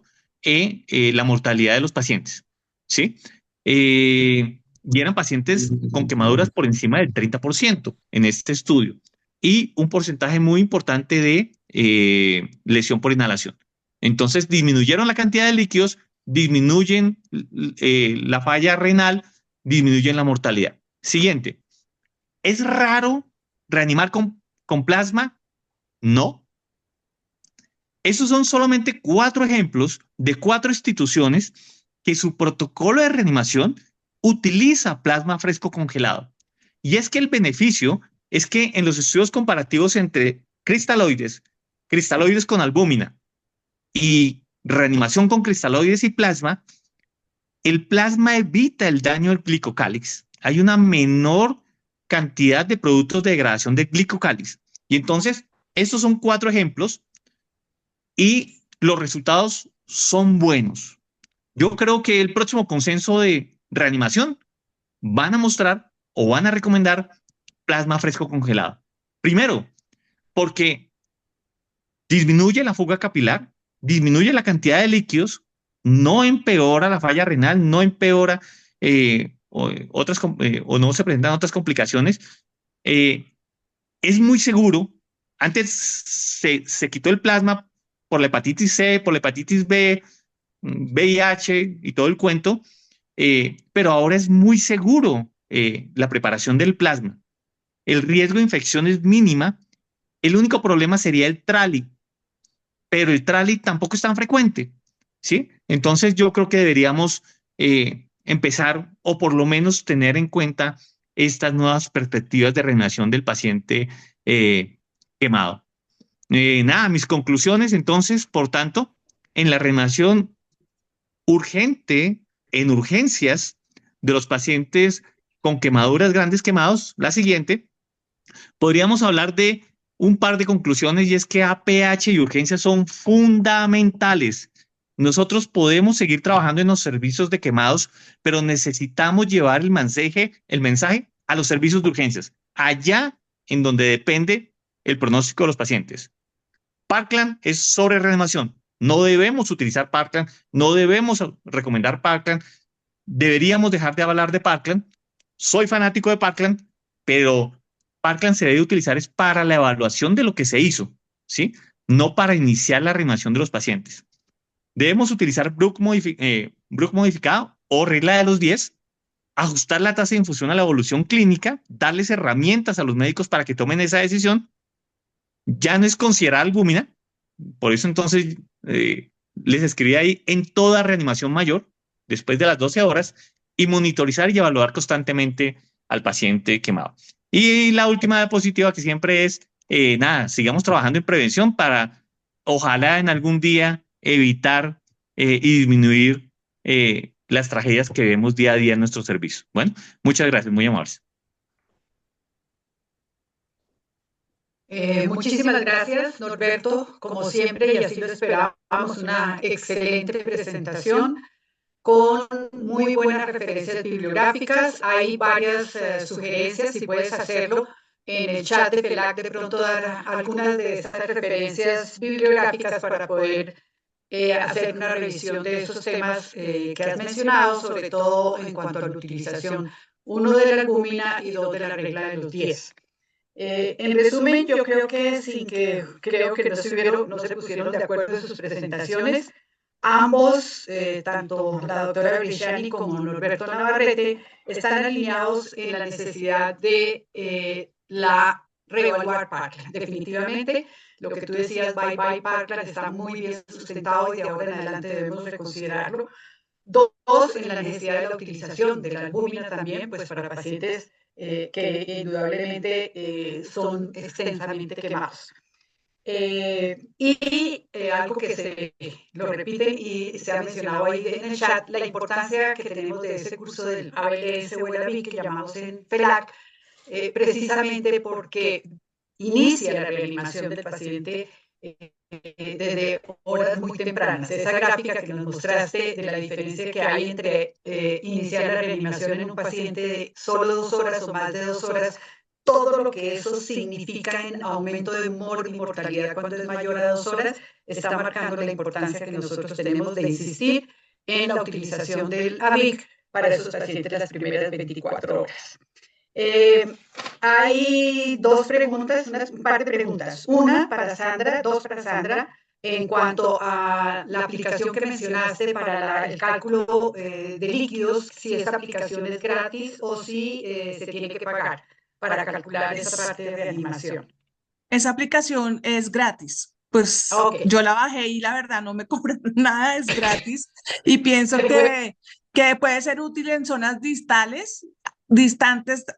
la mortalidad de los pacientes, ¿sí? Y eran pacientes con quemaduras por encima del 30% en este estudio y un porcentaje muy importante de lesión por inhalación. Entonces disminuyeron la cantidad de líquidos, disminuyen la falla renal, disminuyen la mortalidad. Siguiente, ¿es raro reanimar con plasma? No. Esos son solamente 4 ejemplos de 4 instituciones que su protocolo de reanimación utiliza plasma fresco congelado. Y es que el beneficio es que en los estudios comparativos entre cristaloides con albúmina y reanimación con cristaloides y plasma, el plasma evita el daño del glicocálix. Hay una menor cantidad de productos de degradación del glicocálix. Y entonces, estos son 4 ejemplos y los resultados son buenos. Yo creo que el próximo consenso de reanimación van a mostrar o van a recomendar plasma fresco congelado. Primero, porque disminuye la fuga capilar, disminuye la cantidad de líquidos, no empeora la falla renal, no empeora o no se presentan otras complicaciones. Es muy seguro. Antes se quitó el plasma por la hepatitis C, por la hepatitis B, VIH y todo el cuento, pero ahora es muy seguro la preparación del plasma. El riesgo de infección es mínima. El único problema sería el trali, pero el trali tampoco es tan frecuente, ¿sí? Entonces yo creo que deberíamos empezar o por lo menos tener en cuenta estas nuevas perspectivas de reanimación del paciente quemado. Nada, mis conclusiones entonces, por tanto, en la reanimación urgente, en urgencias de los pacientes con quemaduras, grandes quemados, la siguiente, podríamos hablar de un par de conclusiones y es que APH y urgencias son fundamentales. Nosotros podemos seguir trabajando en los servicios de quemados, pero necesitamos llevar el mensaje a los servicios de urgencias, allá en donde depende el pronóstico de los pacientes. Parkland es sobre reanimación. No debemos utilizar Parkland, no debemos recomendar Parkland, deberíamos dejar de hablar de Parkland. Soy fanático de Parkland, pero Parkland se debe utilizar es para la evaluación de lo que se hizo, ¿sí? No para iniciar la reanimación de los pacientes. Debemos utilizar Bruch modificado o regla de los 10 ajustar la tasa de infusión a la evolución clínica, darles herramientas a los médicos para que tomen esa decisión. Ya no es considerar albúmina, por eso entonces les escribí ahí en toda reanimación mayor, después de las 12 horas, y monitorizar y evaluar constantemente al paciente quemado. Y la última diapositiva que siempre es, nada, sigamos trabajando en prevención para, ojalá en algún día, evitar y disminuir las tragedias que vemos día a día en nuestro servicio. Bueno, muchas gracias, muy amables. Muchísimas gracias, Norberto. Como siempre, y así lo esperábamos, una excelente presentación con muy buenas referencias bibliográficas. Hay varias sugerencias, si puedes hacerlo en el chat de FELAC, de pronto dar algunas de esas referencias bibliográficas para poder hacer una revisión de esos temas que has mencionado, sobre todo en cuanto a la utilización, uno de la albúmina y dos de la regla de los 10. En resumen, yo creo que creo que no se pusieron de acuerdo en sus presentaciones, ambos, tanto la doctora Briciani como Norberto Navarrete, están alineados en la necesidad de reevaluar Parkland. Definitivamente, lo que tú decías, bye bye Parkland, está muy bien sustentado y de ahora en adelante debemos reconsiderarlo. Dos, en la necesidad de la utilización de la albúmina también, pues para pacientes que indudablemente son extensamente quemados. Algo que se lo repiten y se ha mencionado ahí en el chat, la importancia que tenemos de ese curso del ABLS o el ABIC que llamamos en FELAC, precisamente porque inicia la reanimación del paciente desde horas muy tempranas. Esa gráfica que nos mostraste de la diferencia que hay entre iniciar la reanimación en un paciente de solo 2 horas o más de 2 horas, todo lo que eso significa en aumento de humor y mortalidad cuando es mayor a 2 horas, está marcando la importancia que nosotros tenemos de insistir en la utilización del ABIC para esos pacientes las primeras 24 horas. Hay dos preguntas, un par de preguntas. Una para Sandra, dos para Sandra, en cuanto a la aplicación que mencionaste para el cálculo de líquidos, si esa aplicación es gratis o si se tiene que pagar para calcular esa parte de reanimación. Esa aplicación es gratis. Pues yo la bajé y la verdad no me cobran nada, es gratis. Y pienso que puede ser útil en zonas distantes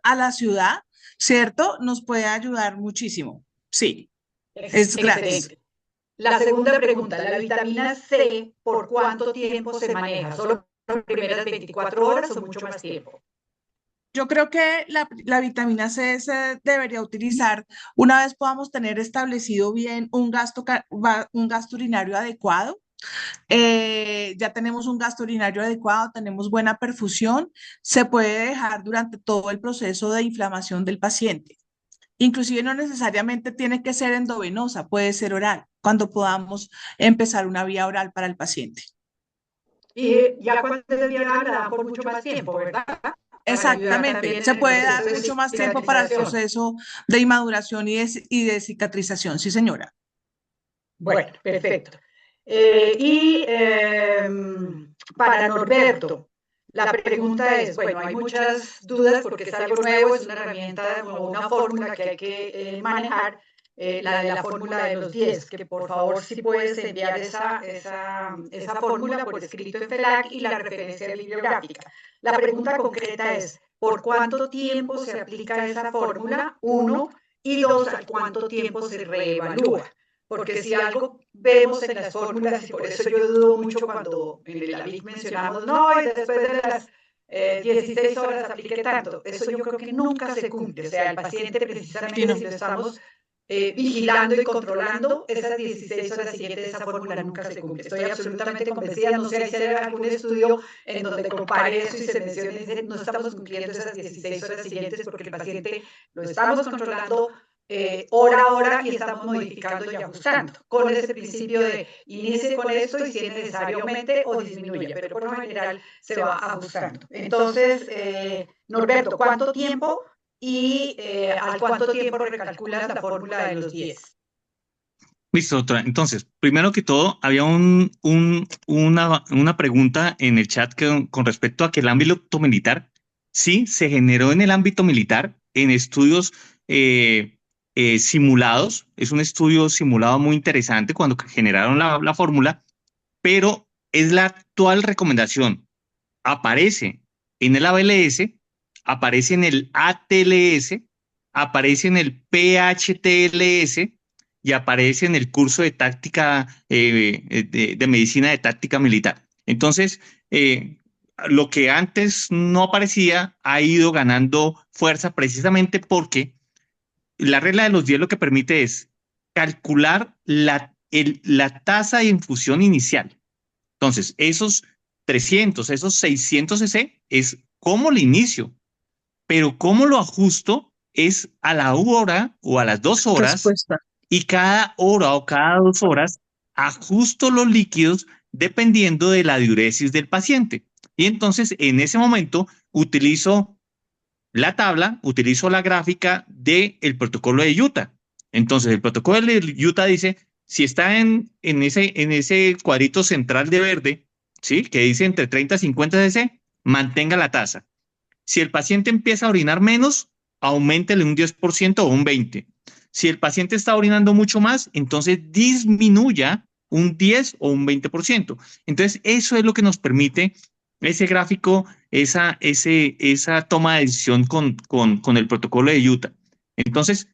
a la ciudad, ¿cierto? Nos puede ayudar muchísimo. Sí, es gratis. La segunda pregunta, ¿la vitamina C por cuánto tiempo se maneja? ¿Solo las primeras 24 horas o mucho más tiempo? Yo creo que la vitamina C se debería utilizar una vez podamos tener establecido bien un gasto urinario adecuado. Ya tenemos un gasto urinario adecuado, tenemos buena perfusión, se puede dejar durante todo el proceso de inflamación del paciente. Inclusive no necesariamente tiene que ser endovenosa, puede ser oral, cuando podamos empezar una vía oral para el paciente. Y ya cuando es vía oral la dan por mucho más tiempo, ¿verdad? Exactamente, se puede dar mucho más tiempo para el proceso de inmaduración y de cicatrización, sí señora. Bueno, perfecto. Para Norberto, la pregunta es, bueno, hay muchas dudas porque es algo nuevo, es una herramienta o una fórmula que hay que manejar, la de la fórmula de los 10, que por favor si puedes enviar esa fórmula por escrito en FELAC y la referencia bibliográfica. La pregunta concreta es, ¿por cuánto tiempo se aplica esa fórmula? 1, y 2, ¿a cuánto tiempo se reevalúa? Porque si algo vemos en las fórmulas, y por eso yo dudo mucho cuando en el ABIC mencionamos, no, y después de las 16 horas aplique tanto, eso yo creo que nunca se cumple. O sea, el paciente precisamente si lo estamos vigilando y controlando, esas 16 horas siguientes de esa fórmula nunca se cumple. Estoy absolutamente convencida, no sé si hay algún estudio en donde compare eso y se mencione, dice, no estamos cumpliendo esas 16 horas siguientes porque el paciente lo estamos controlando hora a hora y estamos modificando y ajustando con ese principio de inicie con esto y si es necesario aumente o disminuya, pero por lo general se va ajustando. Entonces, Norberto, ¿cuánto tiempo y al cuánto tiempo recalculas la fórmula de los 10? Listo, doctora. Entonces, primero que todo, había una pregunta en el chat con respecto a que el ámbito militar sí, se generó en el ámbito militar, en estudios simulados. Es un estudio simulado muy interesante cuando generaron la fórmula, pero es la actual recomendación. Aparece en el ABLS, aparece en el ATLS, aparece en el PHTLS y aparece en el curso de táctica de medicina de táctica militar. Entonces, lo que antes no aparecía ha ido ganando fuerza precisamente porque la regla de los 10 lo que permite es calcular la tasa de infusión inicial. Entonces, esos 300, esos 600 cc es cómo lo inicio, pero cómo lo ajusto es a la hora o a las 2 horas, Respuesta. y cada hora o cada 2 horas ajusto los líquidos dependiendo de la diuresis del paciente. Y entonces en ese momento utilizo la tabla, utilizo la gráfica del protocolo de Utah. Entonces el protocolo de Utah dice, si está en ese cuadrito central de verde, ¿sí? Que dice entre 30 y 50 cc, mantenga la tasa. Si el paciente empieza a orinar menos, auméntele un 10% o un 20%. Si el paciente está orinando mucho más, entonces disminuya un 10 o un 20%. Entonces, eso es lo que nos permite ese gráfico, esa toma de decisión con el protocolo de Utah. Entonces,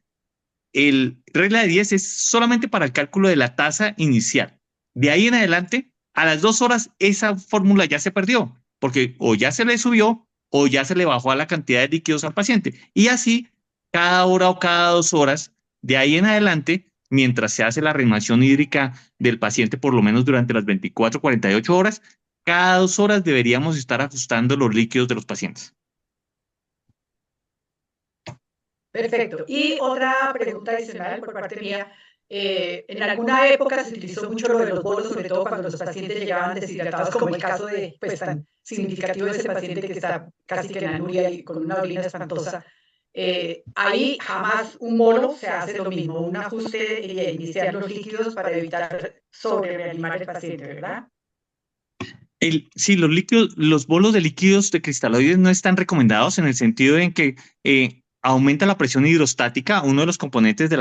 el regla de 10 es solamente para el cálculo de la tasa inicial. De ahí en adelante, a las 2 horas, esa fórmula ya se perdió, porque o ya se le subió o ya se le bajó a la cantidad de líquidos al paciente. Y así, cada hora o cada 2 horas, de ahí en adelante, mientras se hace la reanimación hídrica del paciente, por lo menos durante las 24, 48 horas, cada 2 horas deberíamos estar ajustando los líquidos de los pacientes. Perfecto. Y otra pregunta adicional por parte mía. En alguna época se utilizó mucho lo de los bolos, sobre todo cuando los pacientes llegaban deshidratados, como el caso de, pues, tan significativo de ese paciente que está casi que en anuria y con una orina espantosa. Ahí jamás un bolo se hace lo mismo, un ajuste y iniciar los líquidos para evitar sobre-reanimar al paciente, ¿verdad? Sí, los bolos de líquidos de cristaloides no están recomendados en el sentido en que aumenta la presión hidrostática, uno de los componentes de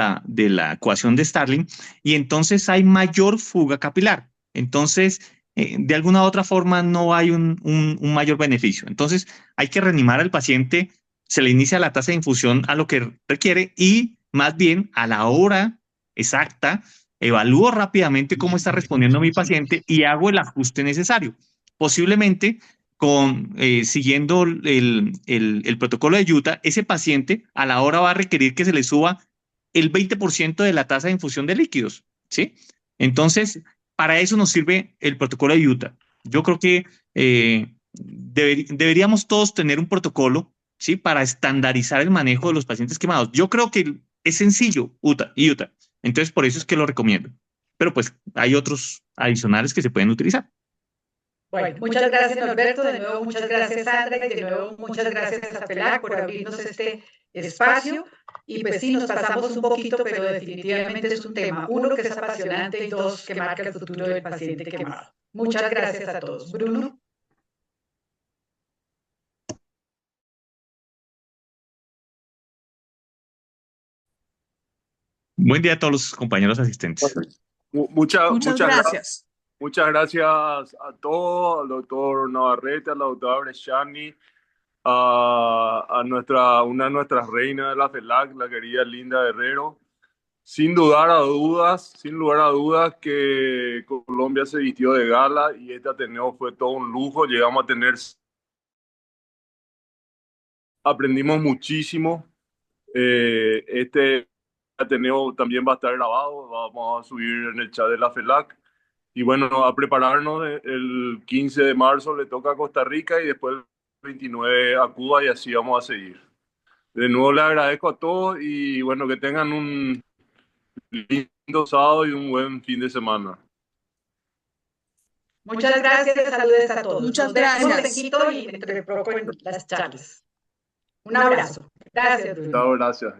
la ecuación de Starling, y entonces hay mayor fuga capilar. Entonces, de alguna u otra forma no hay un mayor beneficio. Entonces, hay que reanimar al paciente, se le inicia la tasa de infusión a lo que requiere y más bien a la hora exacta evalúo rápidamente cómo está respondiendo mi paciente y hago el ajuste necesario. Posiblemente siguiendo el protocolo de Utah, ese paciente a la hora va a requerir que se le suba el 20% de la tasa de infusión de líquidos, ¿sí? Entonces, para eso nos sirve el protocolo de Utah. Yo creo que deberíamos todos tener un protocolo, ¿sí? Para estandarizar el manejo de los pacientes quemados. Yo creo que es sencillo, Utah. Entonces, por eso es que lo recomiendo. Pero pues hay otros adicionales que se pueden utilizar. Bueno, muchas gracias Norberto, de nuevo muchas gracias Sandra y de nuevo muchas gracias a FELAC por abrirnos este espacio. Y pues sí, nos pasamos un poquito, pero definitivamente es un tema, uno, que es apasionante y dos, que marca el futuro del paciente quemado. Muchas gracias a todos. Bruno. Buen día a todos los compañeros asistentes. Muchas gracias. Muchas gracias a todos, al doctor Navarrete, a la doctora Bresciani, a una de nuestras reinas de la FELAC, la querida Linda Herrero. Sin lugar a dudas que Colombia se vistió de gala y este Ateneo fue todo un lujo. Llegamos a aprendimos muchísimo. Este Ateneo también va a estar grabado, vamos a subir en el chat de la FELAC. Y bueno, a prepararnos. El 15 de marzo le toca a Costa Rica y después el 29 a Cuba y así vamos a seguir. De nuevo le agradezco a todos y bueno, que tengan un lindo sábado y un buen fin de semana. Muchas gracias, saludos a todos. Muchas Nos vemos gracias. en Quito y entre poco en las charlas. Un abrazo. Gracias, Bruno. Chao, gracias.